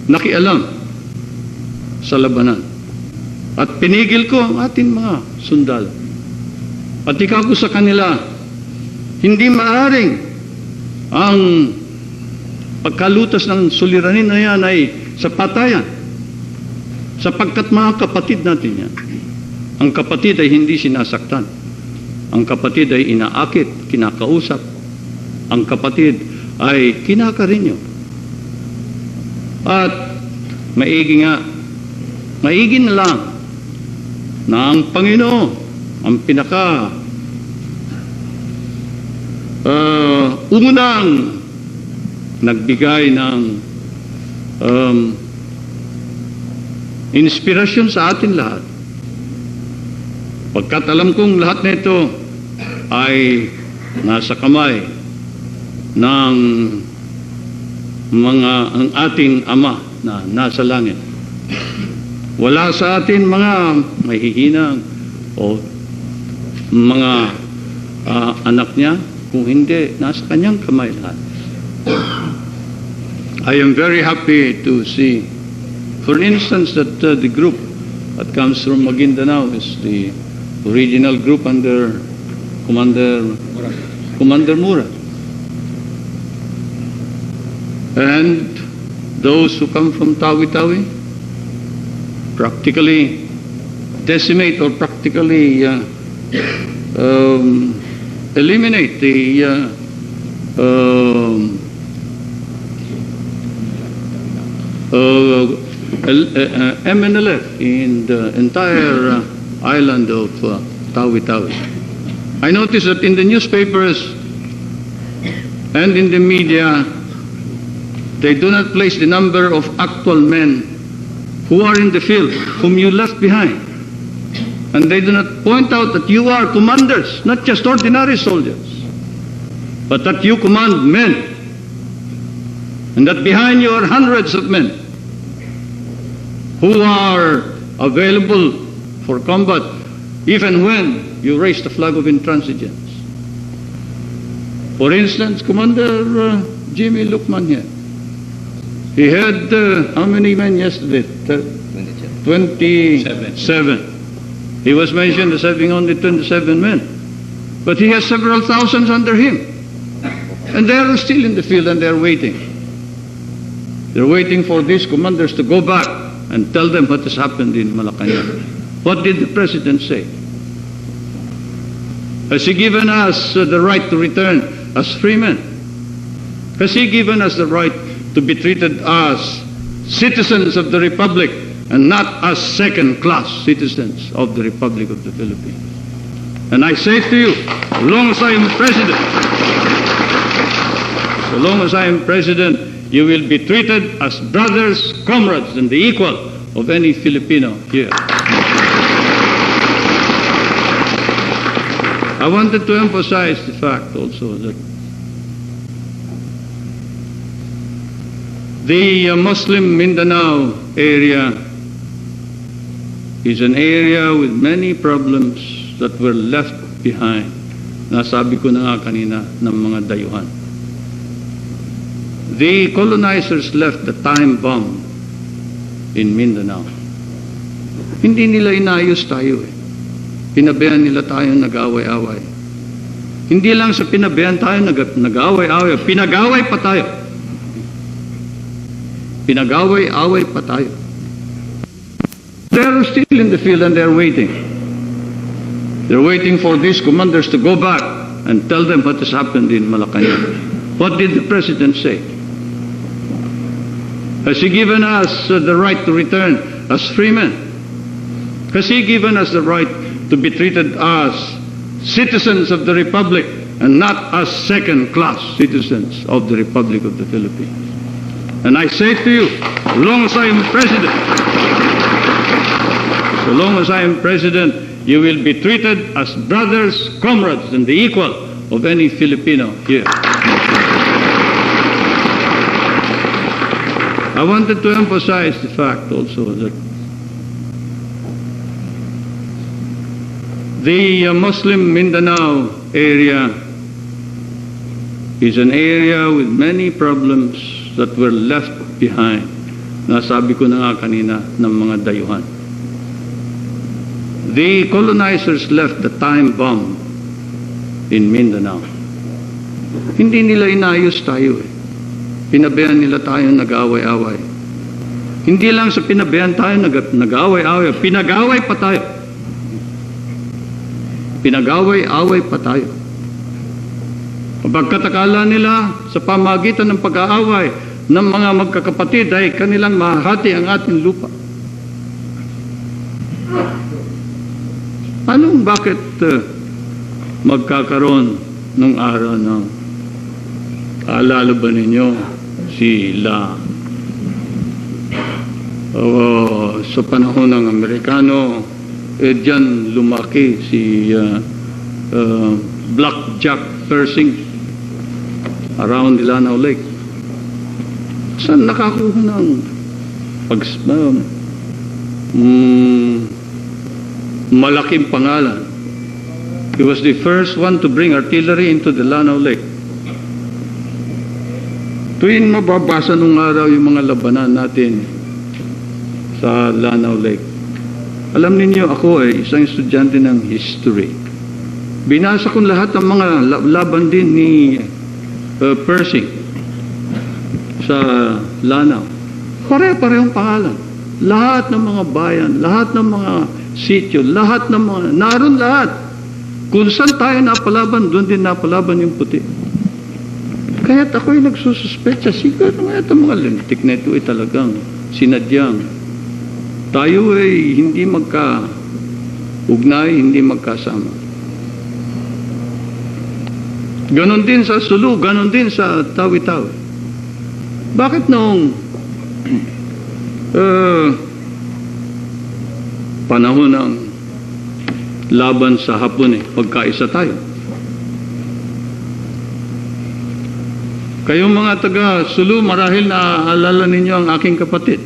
nakialam sa labanan at pinigil ko ang ating mga sundalo. Patika ko sa kanila, hindi maaring ang pagkalutas ng suliranin na yan ay sa patayan. Sapagkat mga kapatid natin yan. Ang kapatid ay hindi sinasaktan. Ang kapatid ay inaakit, kinakausap. Ang kapatid ay kinakarinyo. At maigi na lang na ang Panginoon, ang pinaka unang nagbigay ng inspirasyon sa atin lahat. Pagkat alam kong lahat na ito ay nasa kamay ng ang ating Ama na nasa langit. Wala sa atin mga mahihinang o mga anak niya, kung hindi, nasa kanyang kamay lahat. I am very happy to see, for instance, that the group that comes from Maguindanao is the original group under Commander Mura. And those who come from Tawi-Tawi, practically decimate or practically eliminate the Mnlf in the entire island of Tawi-Tawi. I noticed that in the newspapers and in the media, they do not place the number of actual men who are in the field, whom you left behind. And they do not point out that you are commanders, not just ordinary soldiers, but that you command men, and that behind you are hundreds of men who are available for combat even when you raise the flag of intransigence. For instance, Commander Jimmy Lukman here, he had how many men yesterday? 27. He was mentioned as having only 27 men, but he has several thousands under him, and they are still in the field and they are waiting. They're waiting for these commanders to go back and tell them what has happened in Malacañang. What did the President say? Has he given us the right to return as free men? Has he given us the right to be treated as citizens of the Republic and not as second-class citizens of the Republic of the Philippines? And I say to you, as long as I am President, so long as I am President, you will be treated as brothers, comrades, and the equal of any Filipino here. I wanted to emphasize the fact also that the Muslim Mindanao area is an area with many problems that were left behind. Nasabi ko na nga kanina ng mga dayuhan. The colonizers left the time bomb in Mindanao. Hindi nila inayos tayo eh. Pinabayaan nila tayo nag-away-away. Hindi lang sa pinabayaan tayo nag-away-away, pinag-away pa tayo. Pinag-away-away pa tayo. They are still in the field and they are waiting. They're waiting for these commanders to go back and tell them what has happened in Malacañang. What did the President say? Has he given us the right to return as free men? Has he given us the right to be treated as citizens of the Republic and not as second-class citizens of the Republic of the Philippines? And I say to you, as long as I am President, so long as I am President, you will be treated as brothers, comrades, and the equal of any Filipino here. I wanted to emphasize the fact also that the Muslim Mindanao area is an area with many problems that were left behind. Nasabi ko na nga kanina ng mga dayuhan. The colonizers left the time bomb in Mindanao. Hindi nila inayos tayo eh. Pinabayaan nila tayo nag-away-away. Hindi lang sa pinabayaan tayo nag-away-away, pinag-away pa tayo. Pinag-away-away pa tayo. Pagkatakala nila sa pamagitan ng pag-aaway ng mga magkakapatid ay kanilang mahahati ang ating lupa. Bakit magkakaroon ng araw ng alala ba ninyo sila sa panahon ng Amerikano diyan lumaki si blackjack Persing around Lanao Lake. Saan nakakuha ng malaking pangalan? He was the first one to bring artillery into the Lanao Lake. Tuwing mababasa nung araw yung mga labanan natin sa Lanao Lake, alam ninyo ako ay isang estudyante ng history. Binasa ko lahat ng mga laban din ni Persing sa Lanao. Pare-parehong pangalan. Lahat ng mga bayan, lahat ng mga sityo, lahat ng mga, naroon lahat. Kung saan tayo napalaban, doon din napalaban yung puti. Kaya't ako'y nagsususpecha, siguro nga itong mga lintik na ito ay talagang sinadyang. Tayo ay hindi magka-ugnay, hindi magkasama. Ganon din sa Sulu, ganon din sa Tawi-Tawi. Bakit noong panahon ng laban sa Hapon magkaisa tayo? Kayong mga taga Sulu, marahil naaalala ninyo ang aking kapatid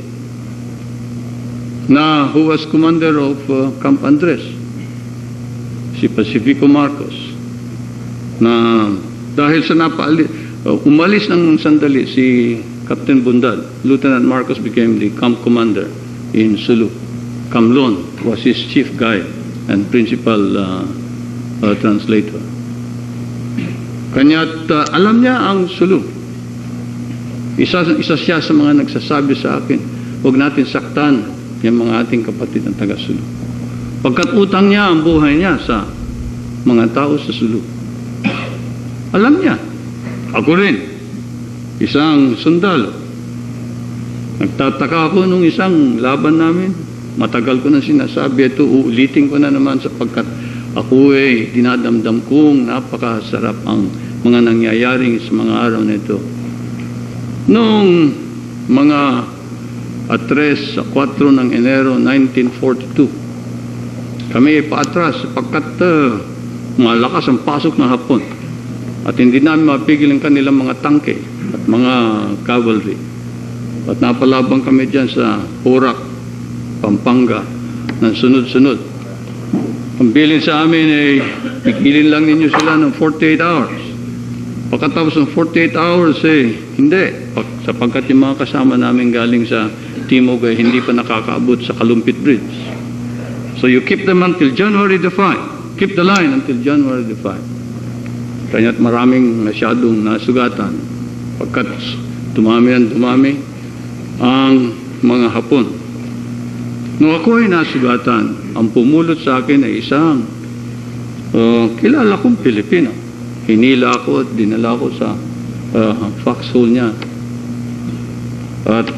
na who was commander of Camp Andres, si Pacifico Marcos, na dahil sa umalis ng sandali si Captain Bundal, Lieutenant Marcos became the camp commander in Sulu. Camlon was his chief guide and principal translator. Kanya't alam niya ang Sulu. Isa siya sa mga nagsasabi sa akin, huwag natin saktan yung mga ating kapatid ng taga-Sulu. Pagkat utang niya ang buhay niya sa mga tao sa Sulu. Alam niya. Ako rin. Isang sundalo. Nagtataka ako nung isang laban namin. Matagal ko na sinasabi ito, uulitin ko na naman sapagkat ako ay dinadamdam kong napakasarap ang mga nangyayaring sa mga araw na ito. Noong mga 3 sa 4 ng Enero 1942, kami ay paatras sapagkat malakas ang pasok ng Hapon at hindi namin mapigil ang kanilang mga tangke at mga cavalry. At napalabang kami dyan sa Porac, Pampanga, ng sunod-sunod. Ang bilin sa amin ay pigilin lang ninyo sila ng 48 hours. Pagkatapos ng 48 hours hindi. Sapagkat yung mga kasama namin galing sa Timog ay hindi pa nakakaabot sa Kalumpit Bridge. So you keep them until January the 5. Keep the line until January the 5. Kaya't maraming masyadong nasugatan. Pagkat dumami ang mga Hapon. Nung ako ay nasugatan, ang pumulot sa akin ay isang kilala kong Pilipino. Hinila ako at dinala ko sa foxhole niya. At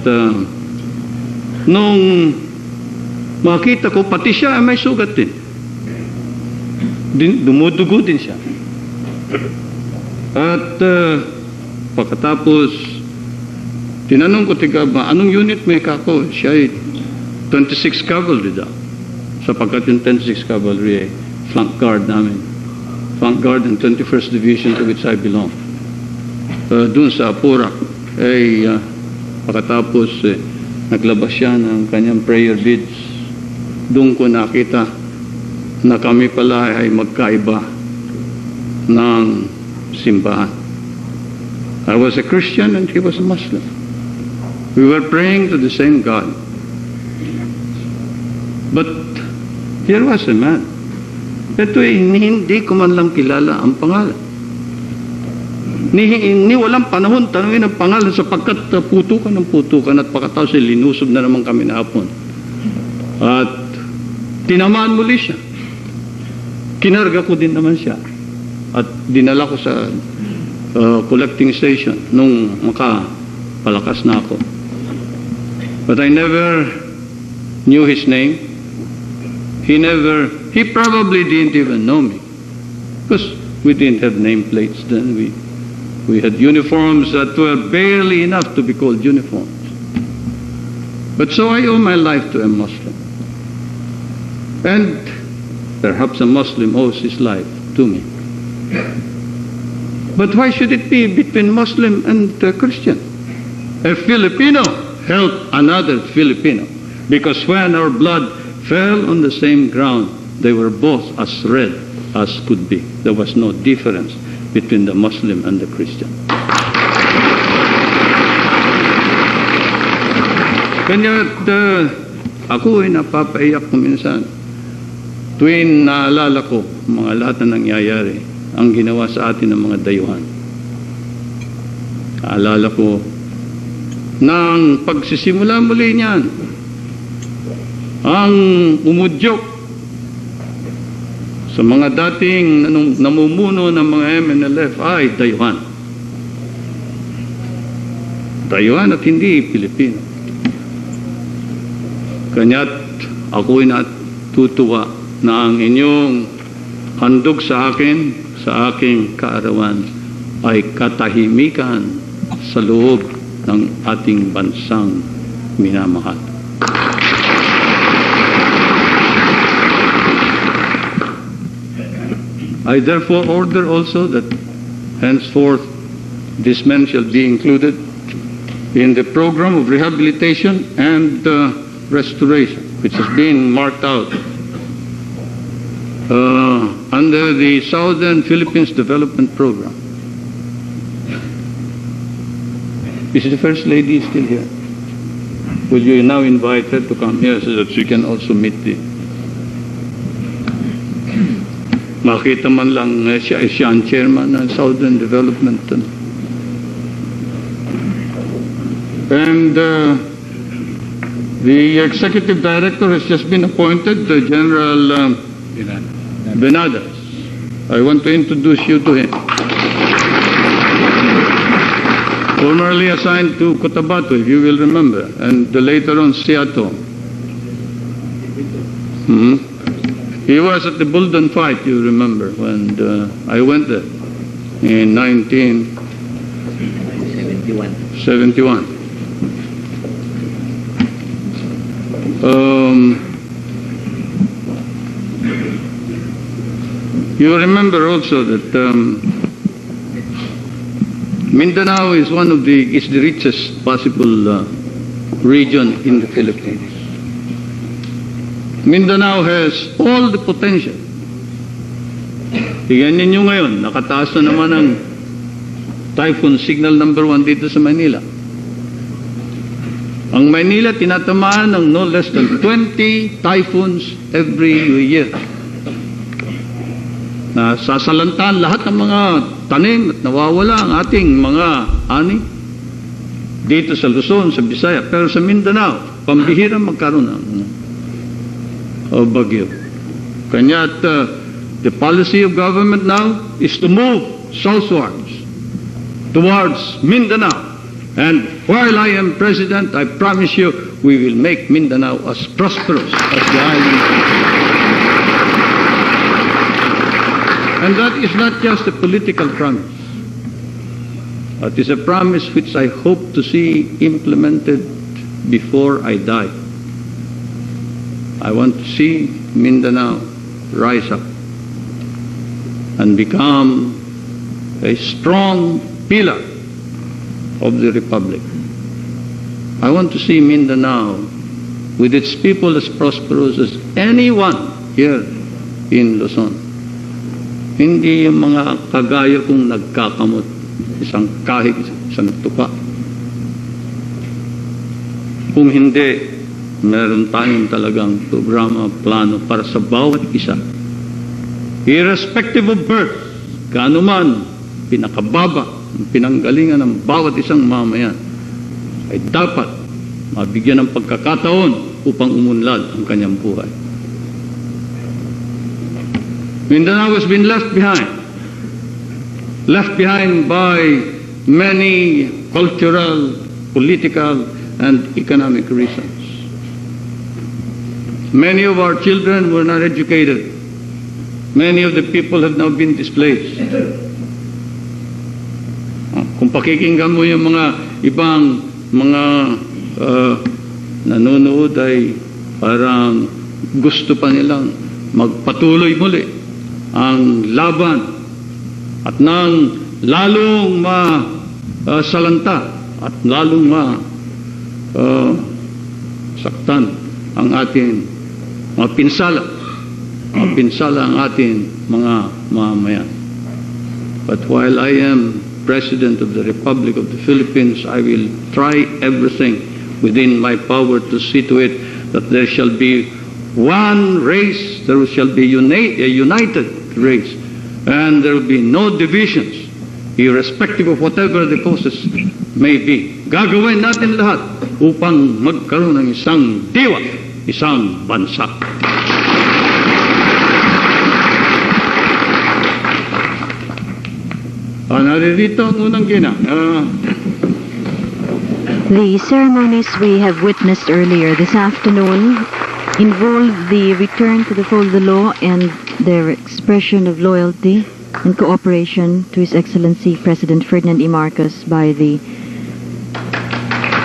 nung makita ko, pati siya ay may sugat din. Dumudugo din siya. At pagkatapos, tinanong ko, tiga ba, anong unit may kako? Siya ay 26 Cavalry daw. Sapagkat yung 26 Cavalry ay flank guard namin. Flank guard and 21st Division to which I belong. Doon sa Porac ay pagkatapos naglabas siya ng kanyang prayer beads. Doon ko nakita na kami pala ay magkaiba ng simbahan. I was a Christian and he was a Muslim. We were praying to the same God. But here was a man. Ito ay hindi ko man lang kilala ang pangalan. Ni walang panahon tanungin ang pangalan sapagkat putukan ng putukan at pagkatapos ay linusob na naman kami na Hapon. At tinamaan muli siya. Kinarga ko din naman siya. At dinala ko sa collecting station nung makapalakas na ako. But I never knew his name. He probably didn't even know me. Because we didn't have nameplates then. We had uniforms that were barely enough to be called uniforms. But so I owe my life to a Muslim. And perhaps a Muslim owes his life to me. But why should it be between Muslim and Christian? A Filipino helped another Filipino. Because when our blood fell on the same ground, they were both as red as could be. There was no difference between the Muslim and the Christian. Kanya ako ay napapaiyak ko minsan tuwing naalala ko mga lahat na nangyayari ang ginawa sa atin ng mga dayuhan. Naalala ko ng pagsisimula muli niyan, ang umudyok sa mga dating namumuno ng mga Mnlf ay dayuhan. Dayuhan at hindi Pilipino. Kanya't ako'y natutuwa na ang inyong handog sa akin, sa aking kaarawan, ay katahimikan sa loob ng ating bansang minamahal. I therefore order also that henceforth these men shall be included in the program of rehabilitation and restoration, which has been marked out under the Southern Philippines Development Program. Is the First Lady still here? Will you now invite her to come here so that she can also meet the... Makita man lang siya ang chairman ng Southern Development. And the executive director has just been appointed, General Benadas. I want to introduce you to him. Formerly assigned to Cotabato, if you will remember, and later on Seattle. He was at the Bulldon fight, you remember, when I went there in 1971. You remember also that Mindanao is the richest possible region in the Philippines. Mindanao has all the potential. Tingnan ninyo ngayon, nakataas na naman ang typhoon signal number 1 dito sa Manila. Ang Manila tinatamaan ng no less than 20 typhoons every year. Na sasalantaan lahat ng mga tanim at nawawala ang ating mga ani dito sa Luzon, sa Visaya. Pero sa Mindanao, pambihira magkaroon ng bagyo. Kanya't the policy of government now is to move southwards towards Mindanao. And while I am president, I promise you, we will make Mindanao as prosperous as the island. And that is not just a political promise. It is a promise which I hope to see implemented before I die. I want to see Mindanao rise up and become a strong pillar of the Republic. I want to see Mindanao with its people as prosperous as anyone here in Luzon. Hindi yung mga kagaya kong nagkakamot, isang kahig, isang tuka. Kung hindi, meron tayong talagang programa, plano para sa bawat isa. Irrespective of birth, gaano man pinakababa ang pinanggalingan ng bawat isang mamayan, ay dapat mabigyan ng pagkakataon upang umunlad ang kanyang buhay. Mindanao has been left behind by many cultural, political, and economic reasons. Many of our children were not educated. Many of the people have now been displaced. Kung pakikinggan mo yung mga ibang mga nanonood ay parang gusto pa nilang magpatuloy muli ang laban at nang lalong masalanta at lalong saktan ang ating mga pinsala ang ating mga mamamayan. But while I am President of the Republic of the Philippines, I will try everything within my power to see to it that there shall be one race, there shall be a united race, and there will be no divisions irrespective of whatever the causes may be. Gagawin natin lahat upang magkaroon ng isang diwa, isang bansa. Naririto ang unang gina. The ceremonies we have witnessed earlier this afternoon involve the return to the fold of the law and their expression of loyalty and cooperation to His Excellency President Ferdinand E. Marcos by the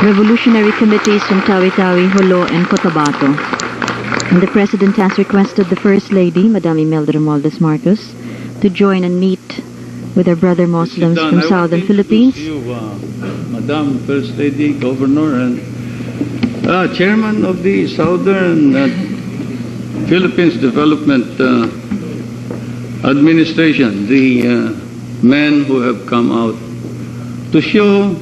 revolutionary committees from Tawi-Tawi, Jolo, and Cotabato. And the President has requested the First Lady, Madam Imelda Romualdez Marcos, to join and meet with our brother Muslims from southern Philippines. Madam First Lady, Governor, and Chairman of the Southern Philippines Development Administration, the men who have come out to show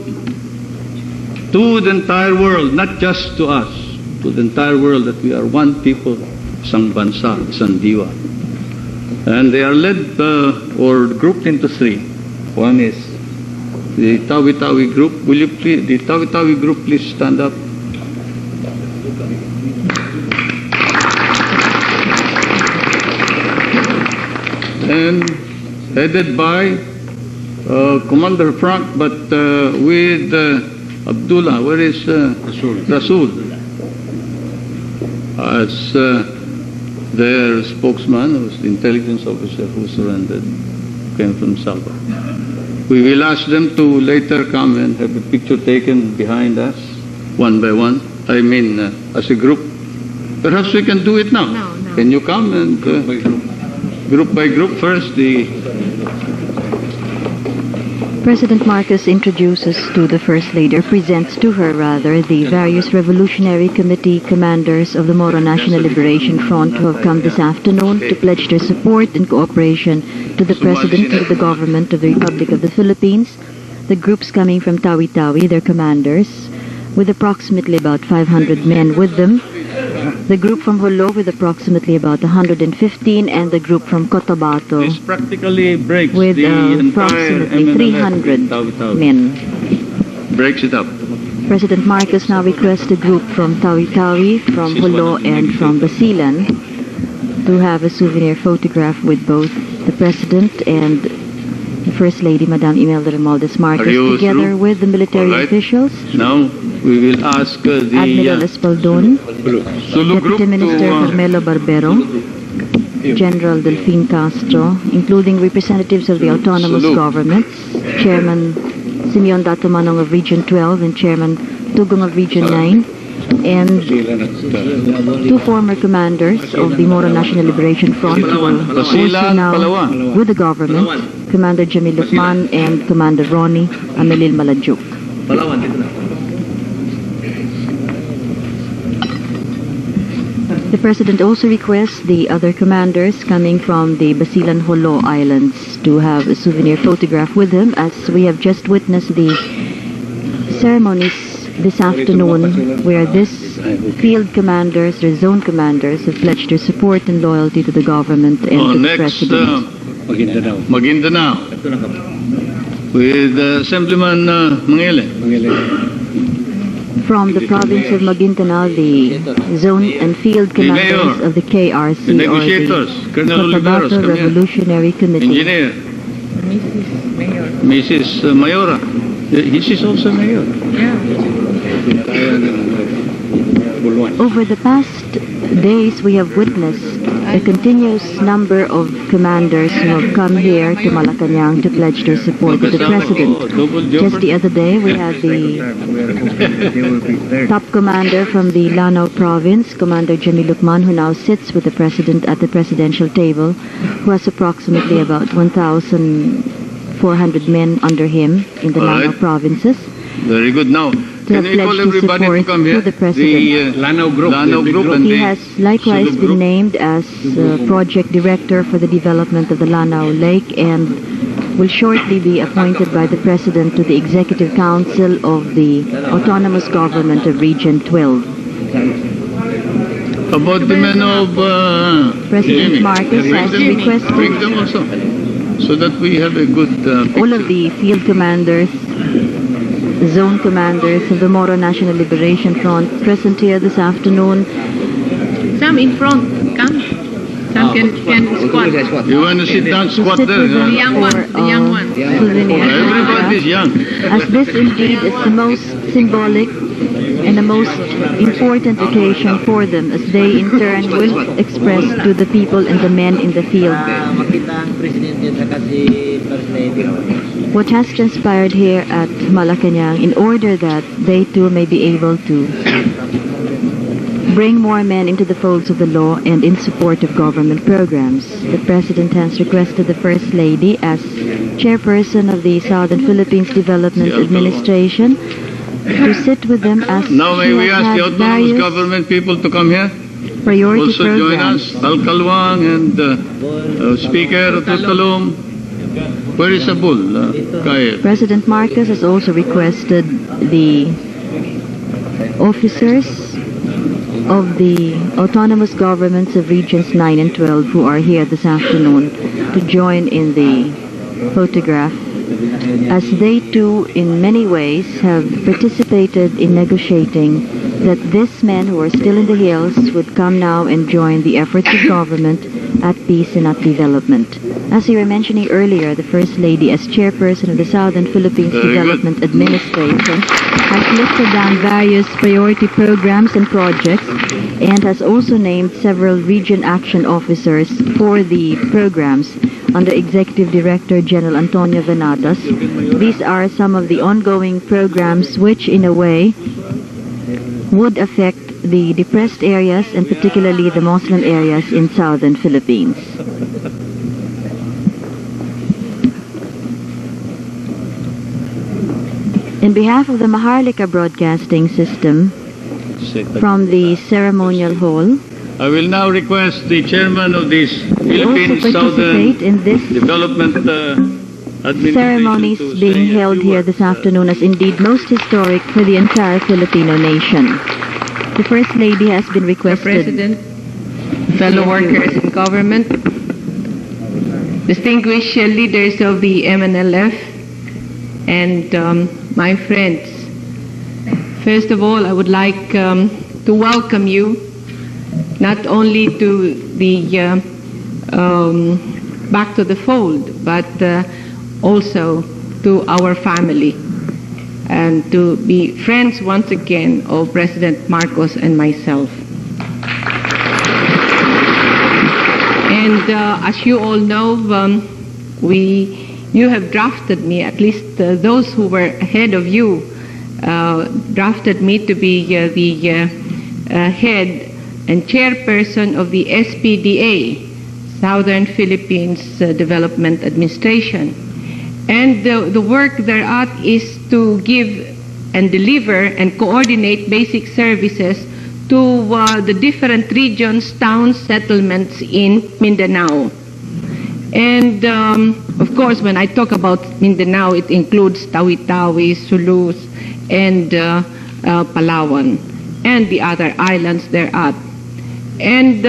to the entire world, not just to us, to the entire world, that we are one people, isang bansa, isang diwa. And they are led or grouped into three. One is the Tawi-Tawi group. Will you please, the Tawi-Tawi group, please stand up. And headed by Commander Frank, but with Abdullah, where is Rasul? As their spokesman, who was the intelligence officer who surrendered, came from Sabah. We will ask them to later come and have a picture taken behind us, one by one. I mean, as a group. Perhaps we can do it now. No. Can you come and group by group first? President Marcos introduces to the First Lady, or presents to her rather, the various Revolutionary Committee commanders of the Moro National Liberation Front who have come this afternoon to pledge their support and cooperation to the President and to the government of the Republic of the Philippines. The groups coming from Tawi-Tawi, their commanders, with approximately about 500 men with them. The group from Jolo with approximately about 115, and the group from Cotabato This practically breaks with the entire approximately MNLF 300 Tawi-Tawi. men. Breaks it up. President Marcos now requests a group from Tawi-Tawi, from Jolo, and from Basilan to have a souvenir photograph with both the President and the First Lady, Madam Imelda Romualdez Marcos, you together through? with the military All right. officials, Now, we will ask the Admiral Espaldon, Sulu group Deputy Minister to... Carmelo Barbero, General Delfin Castro, including representatives of the autonomous Salute. governments, Chairman Simeon Dato Manong of Region 12 and Chairman Tugong of Region 9, and two former commanders of the Moro National Liberation Front who are also now Palawan. with the government, Commander Jamil Lukman and Commander Ronnie Amelil Malajuk. The President also requests the other commanders coming from the Basilan Jolo Islands to have a souvenir photograph with him, as we have just witnessed the ceremonies this afternoon where this field commanders or zone commanders have pledged their support and loyalty to the government and to the Next, President. Maguindanao. Maguindanao. With Assemblyman Mnlf. From the province of Maguindanao, the zone and field commanders mayor, of the KRC, the negotiators, or the Colonel Oliveros, Cotabato come here. Revolutionary Committee. Engineer. Mrs. Mayora. He is also mayor. Over the past days, we have witnessed a continuous number of commanders who have come here to Malacañang to pledge their support to the President. Just the other day, we had the top commander from the Lanao province, Commander Jamil Lukman, who now sits with the President at the presidential table, who has approximately about 1,400 men under him in the All Lanao right. provinces. Very good. Now, can we call pledge his everybody to support come here? to the President. Lanao Group. Lanao Group and He the has likewise Sulu been Group. named as project director for the development of the Lanao Lake and will shortly be appointed by the President to the Executive Council of the Autonomous Government of Region 12. About the men of President Jimmy. Marcos has requested Bring them also. so that we have a good All of the field commanders, zone commanders of the Moro National Liberation Front present here this afternoon. Some in front, come. Some can squat. You want to sit down, squat Sit there. with them The young one, the young one. souvenir Everybody's young. as this indeed is the most symbolic and the most important occasion for them, as they in turn will express to the people and the men in the field what has transpired here at Malacañang, in order that they too may be able to bring more men into the folds of the law and in support of government programs. The President has requested the First Lady, as chairperson of the Southern Philippines Development Administration, to sit with them as Now may she we has ask the had autonomous various government people to come here? priority Also join programs. us, Al Kalwang and Speaker of Tulum. Where is Abul? Kaya. President Marcos has also requested the officers of the autonomous governments of regions 9 and 12 who are here this afternoon to join in the photograph, as they too in many ways have participated in negotiating that these men who are still in the hills would come now and join the efforts of government at peace and at development. As you were mentioning earlier, the First Lady, as chairperson of the Southern Philippines Very good. Development Administration, has listed down various priority programs and projects and has also named several region action officers for the programs under Executive Director General Antonio Venatas. These are some of the ongoing programs which in a way would affect the depressed areas and particularly the Muslim areas in southern Philippines. In behalf of the Maharlika Broadcasting System, from the ceremonial hall, I will now request the chairman of this we also Philippine participate Southern in this Development Administration ceremonies to being say a held few here words. this afternoon as indeed most historic for the entire Filipino nation. The First Lady has been The requested. President, fellow workers in government, distinguished leaders of the Mnlf, and my friends. First of all, I would like to welcome you not only to the back to the fold, but also to our family, and to be friends once again of President Marcos and myself. And as you all know, you have drafted me, at least those who were ahead of you, drafted me to be the head and chairperson of the SPDA, Southern Philippines Development Administration. And the work thereat is to give and deliver and coordinate basic services to the different regions, towns, settlements in Mindanao. And of course, when I talk about Mindanao, it includes Tawi-Tawi, Sulu, and Palawan, and the other islands thereat. And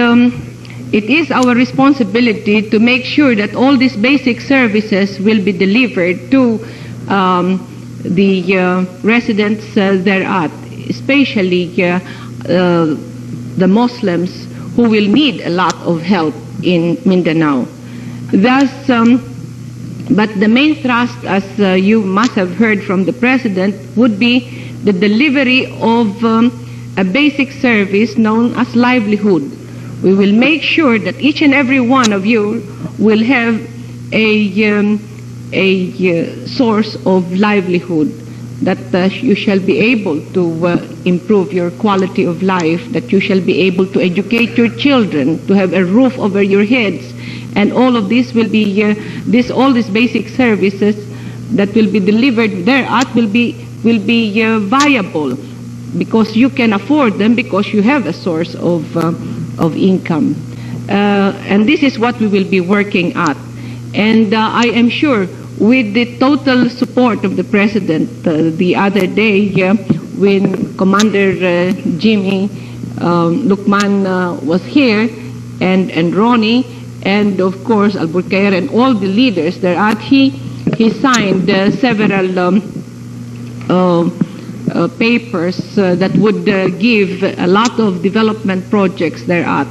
it is our responsibility to make sure that all these basic services will be delivered to the residents thereat, especially the Muslims who will need a lot of help in Mindanao. Thus, but the main thrust, as you must have heard from the President, would be the delivery of a basic service known as livelihood. We will make sure that each and every one of you will have a source of livelihood, that you shall be able to improve your quality of life, that you shall be able to educate your children, to have a roof over your heads, and all of this will be all these basic services that will be delivered thereat will be viable, because you can afford them, because you have a source of income, and this is what we will be working at. And I am sure, with the total support of the President, the other day when Commander Jimmy Lukman was here, and Ronnie, and of course Albuquerque and all the leaders thereat, he signed several papers that would give a lot of development projects thereat.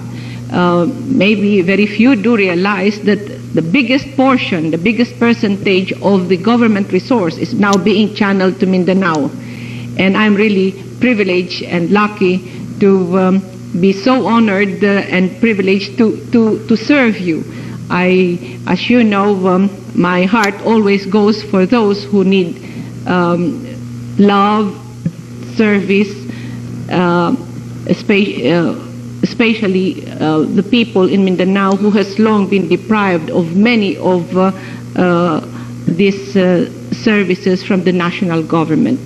Maybe very few do realize that the biggest portion, the biggest percentage of the government resource is now being channeled to Mindanao. And I'm really privileged and lucky to be so honored and privileged to serve you. As you know, my heart always goes for those who need love, service, especially the people in Mindanao who has long been deprived of many of these services from the national government.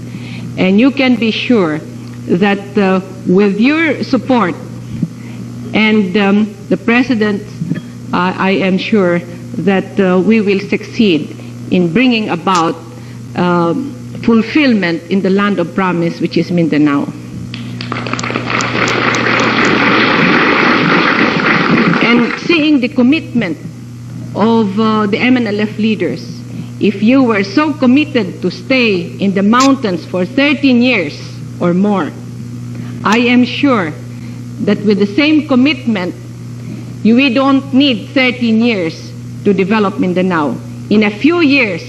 And you can be sure that with your support and the President, I am sure that we will succeed in bringing about fulfillment in the land of promise, which is Mindanao. And seeing the commitment of the Mnlf leaders, if you were so committed to stay in the mountains for 13 years or more, I am sure that with the same commitment, we don't need 13 years to develop Mindanao. In a few years,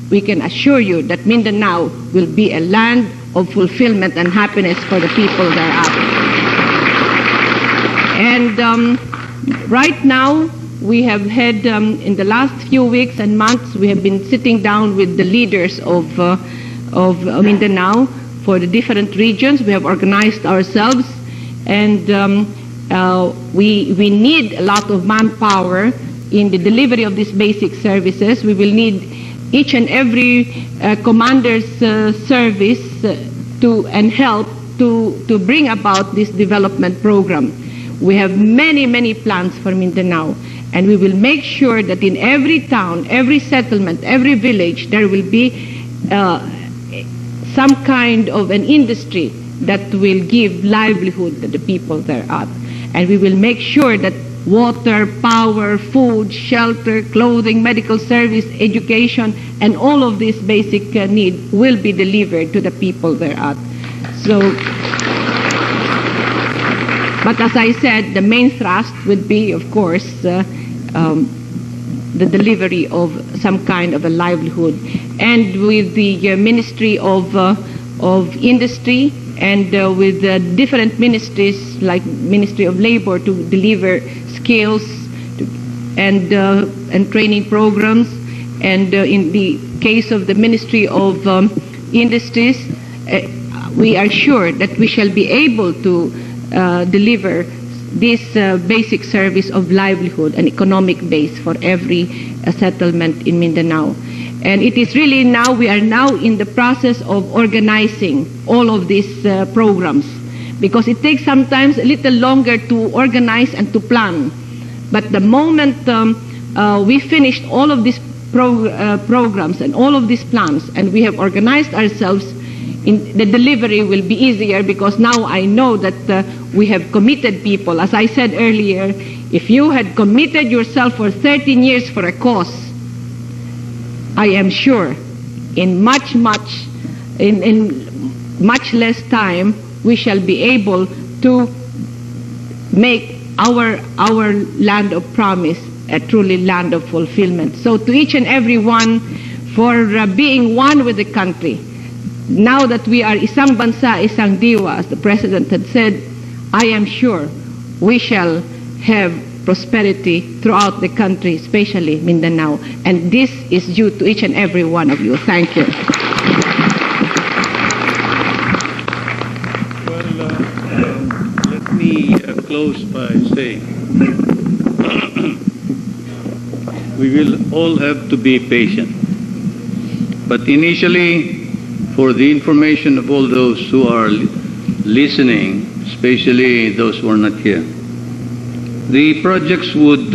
we can assure you that Mindanao will be a land of fulfillment and happiness for the people thereof. And right now, we have had, in the last few weeks and months, we have been sitting down with the leaders of Mindanao for the different regions. We have organized ourselves, and we need a lot of manpower in the delivery of these basic services. We will need each and every commander's service and help to bring about this development program. We have many, many plans for Mindanao, and we will make sure that in every town, every settlement, every village, there will be some kind of an industry that will give livelihood to the people thereof. And we will make sure that water, power, food, shelter, clothing, medical service, education, and all of these basic needs will be delivered to the people thereof. So, but as I said, the main thrust would be, of course, the delivery of some kind of a livelihood. And with the Ministry of Industry and with different ministries like Ministry of Labor to deliver skills and training programs. And in the case of the Ministry of Industries, we are sure that we shall be able to deliver this basic service of livelihood and economic base for every settlement in Mindanao. And it is really now, we are now in the process of organizing all of these programs, because it takes sometimes a little longer to organize and to plan. But the moment we finished all of these programs and all of these plans, and we have organized ourselves, in the delivery will be easier, because now I know that we have committed people. As I said earlier, if you had committed yourself for 13 years for a cause, I am sure in much less time we shall be able to make our land of promise a truly land of fulfillment. So to each and every one for being one with the country. Now that we are isang bansa, isang diwa, as the President had said, I am sure we shall have prosperity throughout the country, especially Mindanao. And this is due to each and every one of you. Thank you. Well, let me close by saying we will all have to be patient. But initially, for the information of all those who are listening, especially those who are not here, the projects would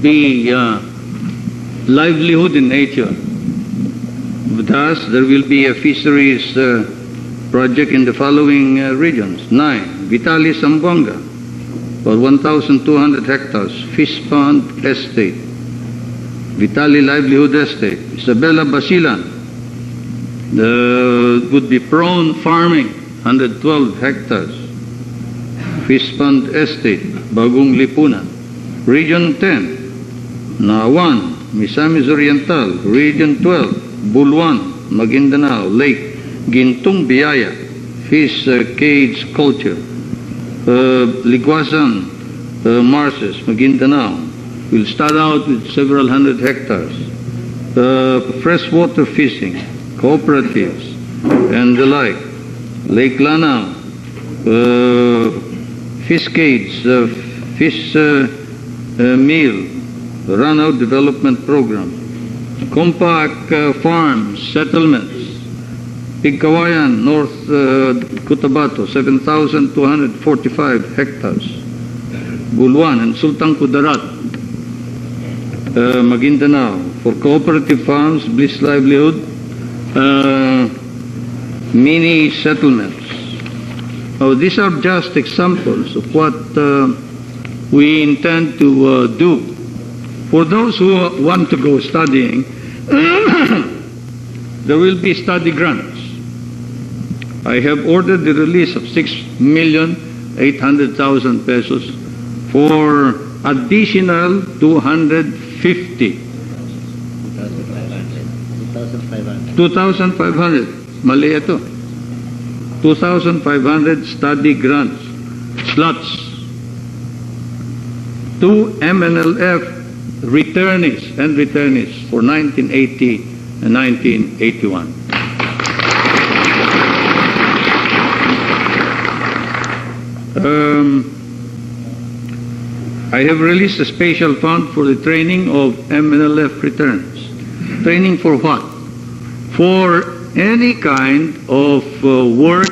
be livelihood in nature. Thus, there will be a fisheries project in the following regions: 9, Vitali, Zamboanga; about 1,200 hectares, Fish Pond Estate, Vitali Livelihood Estate, Isabella Basilan, would be prawn farming, 112 hectares, Fish Pond Estate, Bagong Lipunan, Region 10, Nawan, Misamis Oriental, Region 12, Buluan, Maguindanao, Lake, Gintong Biaya, Fish Cage Culture, Liguasan, Marshes, Maguindanao. We'll start out with several hundred hectares. Freshwater fishing, cooperatives, and the like. Lake Lanao, fish cage, fish meal, run-out development program, compact farms, settlements, Pigkawayan, North Cotabato, 7,245 hectares, Buluan and Sultan Kudarat, Maguindanao, for cooperative farms, Bliss Livelihood, mini settlements. Now, these are just examples of what we intend to do. For those who want to go studying, there will be study grants. I have ordered the release of 6,800,000 pesos for additional 250. 2,500. Mali ito. 2,500 study grants, slots, to MNLF returnees for 1980 and 1981. I have released a special fund for the training of MNLF returns. Training for what? For any kind of work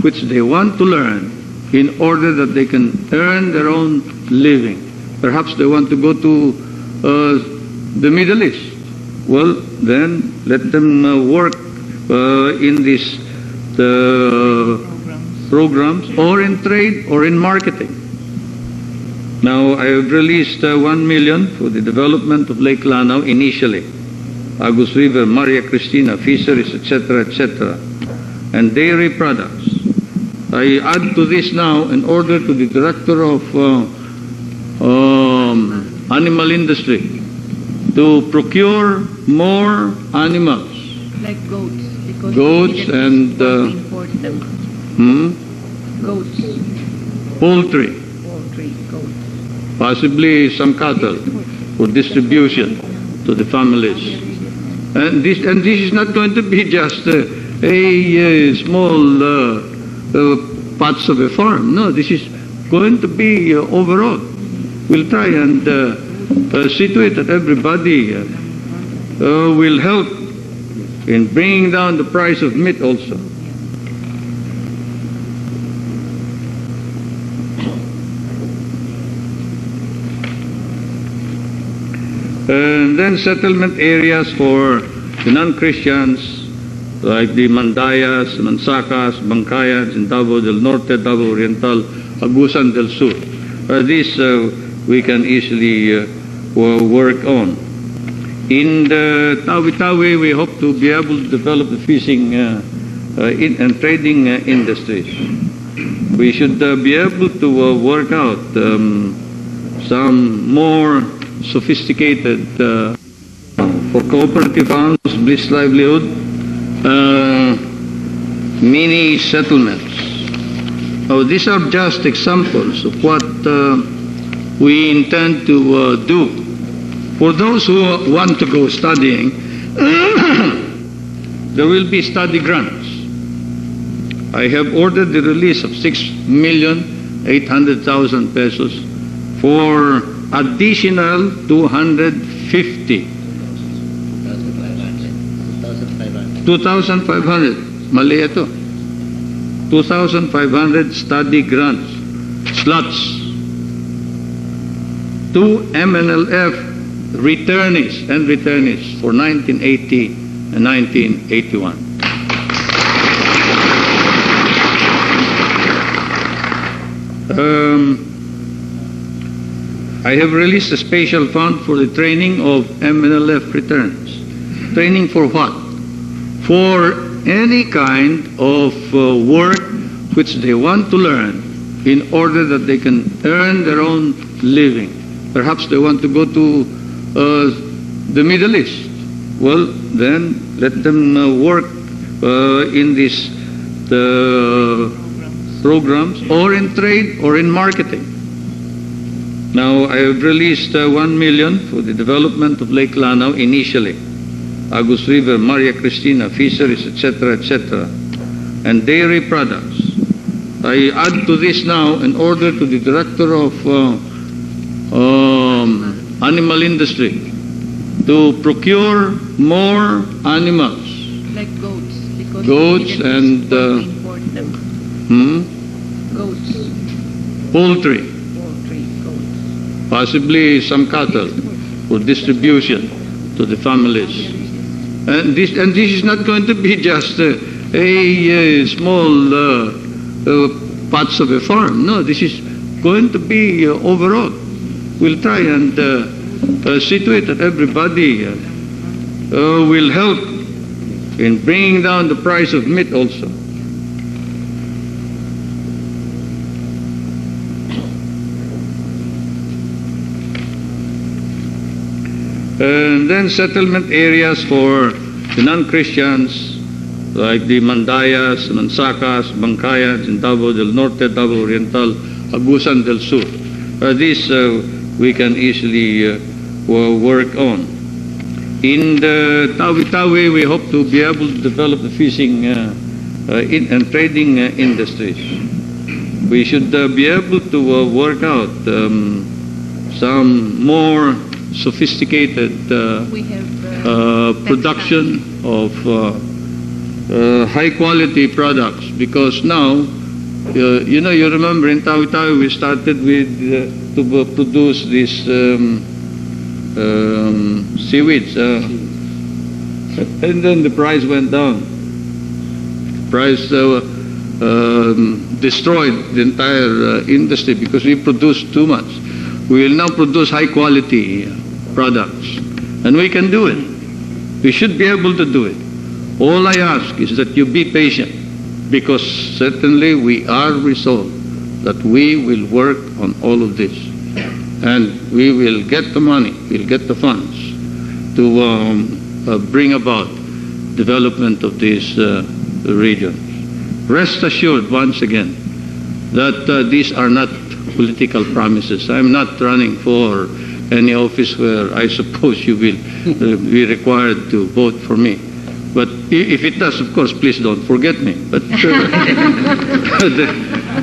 which they want to learn in order that they can earn their own living. Perhaps they want to go to the Middle East. Well, then let them work in these programs, or in trade, or in marketing. Now, I have released 1 million for the development of Lake Lanao initially, Agus River, Maria Cristina, fisheries, etc., etc., and dairy products. I add to this now an order to the Director of Animal Industry to procure more animals. Like goats. Because goats and import them. Goats. Poultry, Goats. possibly some cattle for distribution to the families. And this is not going to be just a small parts of a farm. No, this is going to be overall. We'll try and see to it that everybody will help in bringing down the price of meat also. And then settlement areas for the non-Christians, like the Mandayas, Mansakas, Bancayas, in Davao del Norte, Davao Oriental, Agusan del Sur. These we can easily work on. In the Tawi-Tawi, we hope to be able to develop the fishing and trading industries. We should be able to work out some more sophisticated for cooperative farms, Bliss Livelihood, mini settlements. Now, these are just examples of what we intend to do. For those who want to go studying, there will be study grants. I have ordered the release of 6,800,000 pesos for additional 250. 2,500. Mali ito. 2,500 study grants, slots, to MNLF returnees for 1980 and 1981. I have released a special fund for the training of Mnlf returns. Training for what? For any kind of work which they want to learn in order that they can earn their own living. Perhaps they want to go to the Middle East. Well, then let them work in these programs, or in trade, or in marketing. Now, I have released 1 million for the development of Lake Lanao initially. Agus River, Maria Cristina, fisheries, etc., etc., and dairy products. I add to this now an order to the Director of Animal Industry to procure more animals. Like goats. Because Goats and import them. Goats. Poultry, Goats. possibly some cattle for distribution to the families. And this is not going to be just a small parts of a farm. No, this is going to be overall. We'll try and see to it that everybody will help in bringing down the price of meat also. And then settlement areas for the non-Christians, like the Mandayas, Mansakas, Bancayas, in Davao del Norte, Davao Oriental, Agusan del Sur. These we can easily work on. In the Tawi-Tawi, we hope to be able to develop the fishing and trading industries. We should be able to work out some more sophisticated production of high-quality products, because now, you remember in Tawi-Tawi we started with to produce these seaweeds, and then the price went down. Price destroyed the entire industry because we produced too much. We will now produce high-quality products, and we can do it. We should be able to do it. All I ask is that you be patient, because certainly we are resolved that we will work on all of this, and we will get the money, we'll get the funds to bring about development of these regions. Rest assured once again that these are not political promises. I'm not running for any office where I suppose you will be required to vote for me. But if it does, of course, please don't forget me. But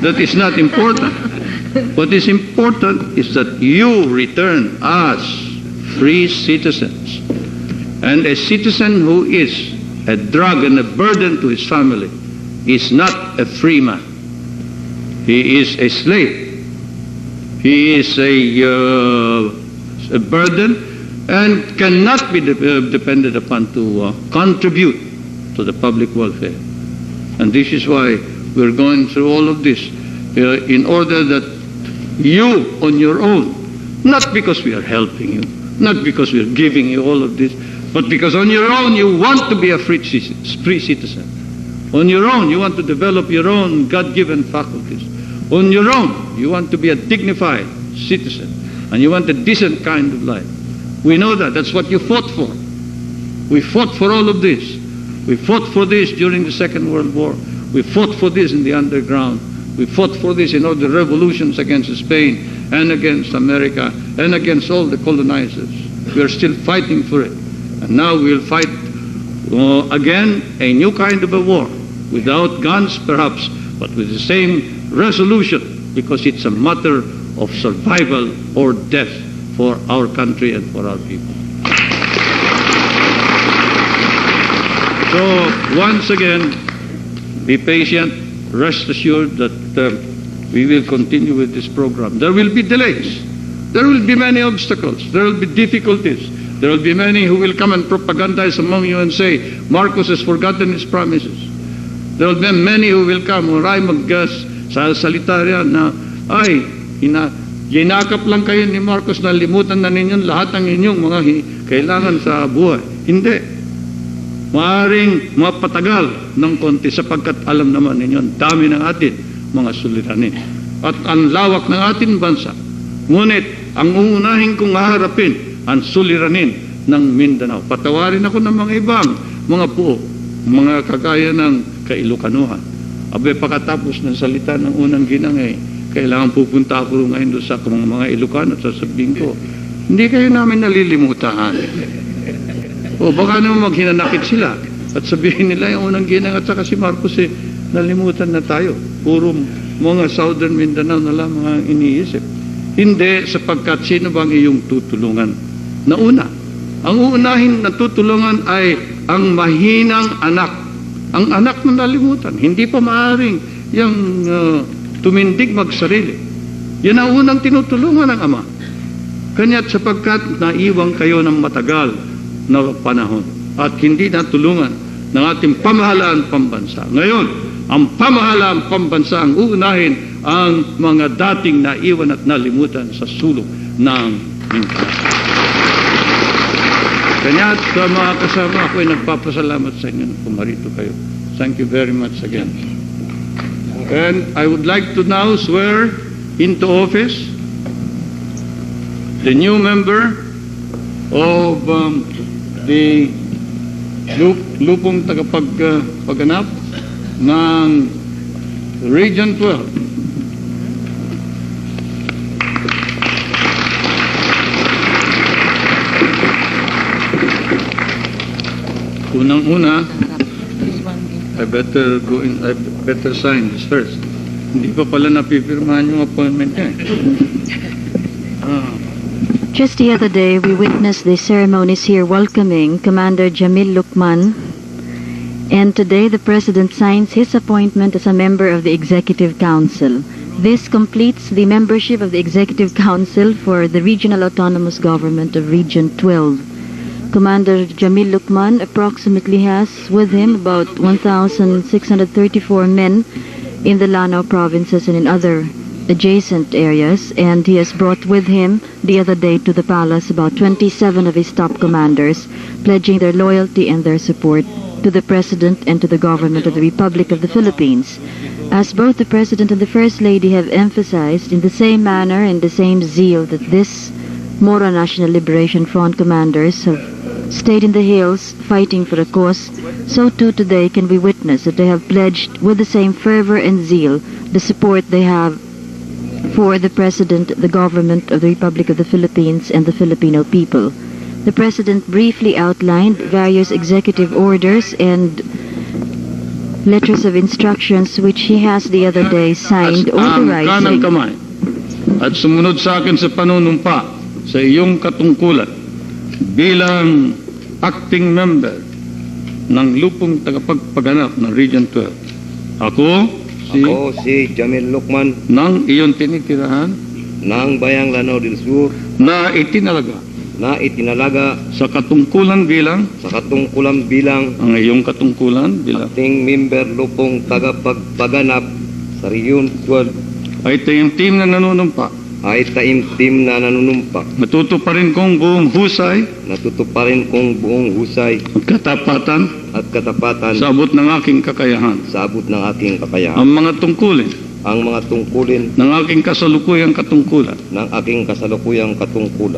that is not important. What is important is that you return us free citizens. And a citizen who is a drag and a burden to his family is not a free man. He is a slave. He is a burden and cannot be depended upon to contribute to the public welfare. And this is why we're going through all of this, in order that you on your own, not because we are helping you, not because we are giving you all of this, but because on your own you want to be a free citizen. On your own you want to develop your own God-given faculties. On your own you want to be a dignified citizen, and you want a decent kind of life. We know that. That's what you fought for. We fought for all of this. We fought for this during the Second World War. We fought for this in the underground. We fought for this in all the revolutions against Spain and against America and against all the colonizers. We are still fighting for it. And now we'll fight again a new kind of a war, without guns perhaps, but with the same resolution, because it's a matter of survival or death for our country and for our people. So once again, be patient, rest assured that we will continue with this program. There will be delays. There will be many obstacles. There will be difficulties. There will be many who will come and propagandize among you and say, Marcos has forgotten his promises. There will be many who will come, or ay magsalita riyan na, ay, Ginakap lang kayo ni Marcos na limutan na ninyo lahat ng inyong mga kailangan sa buhay. Hindi. Maaring mapatagal ng konti sapagkat alam naman ninyo, ang dami ng atin mga suliranin. At ang lawak ng ating bansa. Ngunit, ang uunahin kong haharapin, ang suliranin ng Mindanao. Patawarin ako ng mga ibang mga puo, mga kagaya ng Kailokanuhan. Abay, pagkatapos ng salita ng unang ginang kailangan pupunta ako ngayon doon sa mga Ilocano at sasabihin ko, hindi kayo namin nalilimutan. O baka naman maghinanakit sila at sabihin nila yung unang ginang at saka si Marcos nalimutan na tayo. Puro mga Southern Mindanao na lang mga iniisip. Hindi, sapagkat sino bang iyong tutulungan? Na una, ang uunahin na tutulungan ay ang mahinang anak. Ang anak na nalimutan, hindi pa maaaring yung tumindig magsarili. Yan ang unang tinutulungan ng ama. Kanya't sapagkat naiwang kayo ng matagal na panahon at hindi natulungan ng ating pamahalaan pambansa. Ngayon, ang pamahalaan pambansa ang uunahin ang mga dating naiwan at nalimutan sa sulok ng Mindanao. Kanya't sa mga kasama ako ay nagpapasalamat sa inyo na pumarito kayo. Thank you very much again. And I would like to now swear into office the new member of the lupong tagapagganap ng Region 12. Unang-una, I better sign this first. Hindi pa pala napipirmahan yung appointment niya. Just the other day, we witnessed the ceremonies here welcoming Commander Jamil Lukman, and today the President signs his appointment as a member of the Executive Council. This completes the membership of the Executive Council for the Regional Autonomous Government of Region 12. Commander Jamil Lukman approximately has with him about 1,634 men in the Lanao provinces and in other adjacent areas, and he has brought with him the other day to the palace about 27 of his top commanders, pledging their loyalty and their support to the President and to the government of the Republic of the Philippines. As both the President and the First Lady have emphasized in the same manner and the same zeal that this Moro National Liberation Front commanders have stayed in the hills fighting for a cause, so too today can we witness that they have pledged with the same fervor and zeal the support they have for the President, the government of the Republic of the Philippines, and the Filipino people. The President briefly outlined various executive orders and letters of instructions which he has the other day signed authorizing kanang kamay at sumunod sa akin sa panunumpa sa iyong katungkulan bilang acting member ng lupong tagapagpaganap ng Region 12. Ako si Jamil Lukman ng iyong tinitirahan ng Bayang Lanao del Sur na itinalaga sa katungkulan bilang ang iyong katungkulan bilang ating member lupong tagapagpaganap sa Region 12 ay taimtim na nanunumpa. Natutuparin kong buong husay at katapatan sa abot ng aking kakayahan. Ang mga tungkulin ng aking kasalukuyang katungkulan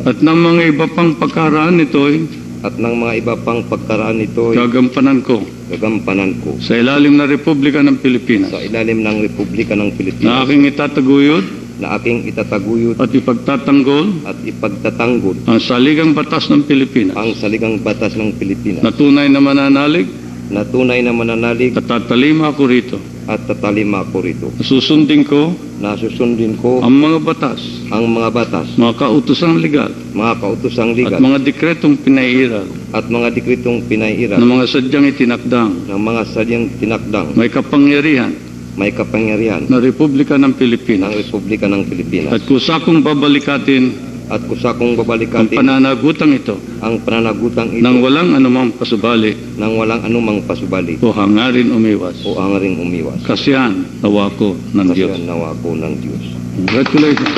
at ng mga iba pang pagkaraan nito'y gagampanan ko sa ilalim ng Republika ng Pilipinas na aking itataguyod at ipagtatanggol ang saligang batas ng Pilipinas na tunay na mananalig at tatalima ako rito. Susundin ko ang mga batas, mga kautosang legal at mga dekretong pinairal ng mga sadyang itinakdang may kapangyarihan na Republika ng Pilipinas at kusakong babalikatin ang pananagutang ito nang walang anumang pasubali o hangarin umiwas. Kasiyahan nawa ko ng Diyos. Congratulations.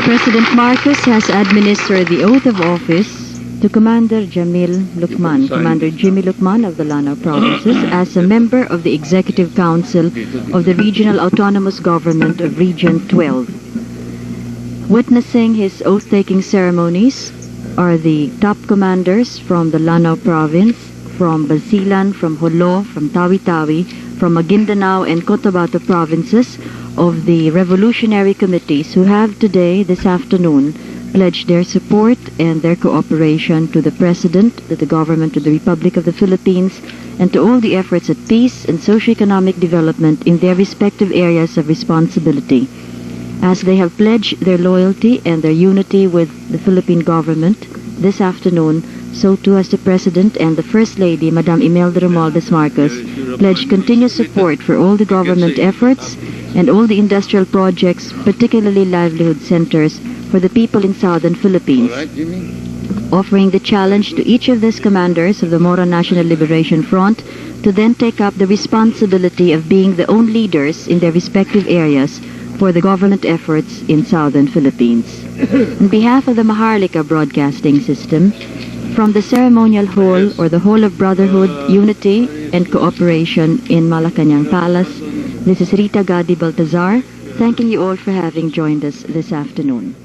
President Marcos has administered the oath of office to Commander Jimmy Lukman of the Lanao Provinces as a member of the Executive Council of the Regional Autonomous Government of Region 12. Witnessing his oath-taking ceremonies are the top commanders from the Lanao Province, from Basilan, from Jolo, from Tawi-Tawi, from Maguindanao and Cotabato provinces of the revolutionary committees who have today, this afternoon, pledged their support and their cooperation to the President, to the Government, to the Republic of the Philippines, and to all the efforts at peace and socio-economic development in their respective areas of responsibility. As they have pledged their loyalty and their unity with the Philippine government this afternoon, so too has the President and the First Lady, Madam Imelda Romualdez Marcos, pledged continuous support for all the government efforts and all the industrial projects, particularly livelihood centers, for the people in southern Philippines, offering the challenge to each of these commanders of the Moro National Liberation Front to then take up the responsibility of being the own leaders in their respective areas for the government efforts in southern Philippines. On behalf of the Maharlika Broadcasting System, from the ceremonial hall or the Hall of Brotherhood, Unity, and Cooperation in Malacañang Palace, this is Rita Gadi Baltazar, thanking you all for having joined us this afternoon.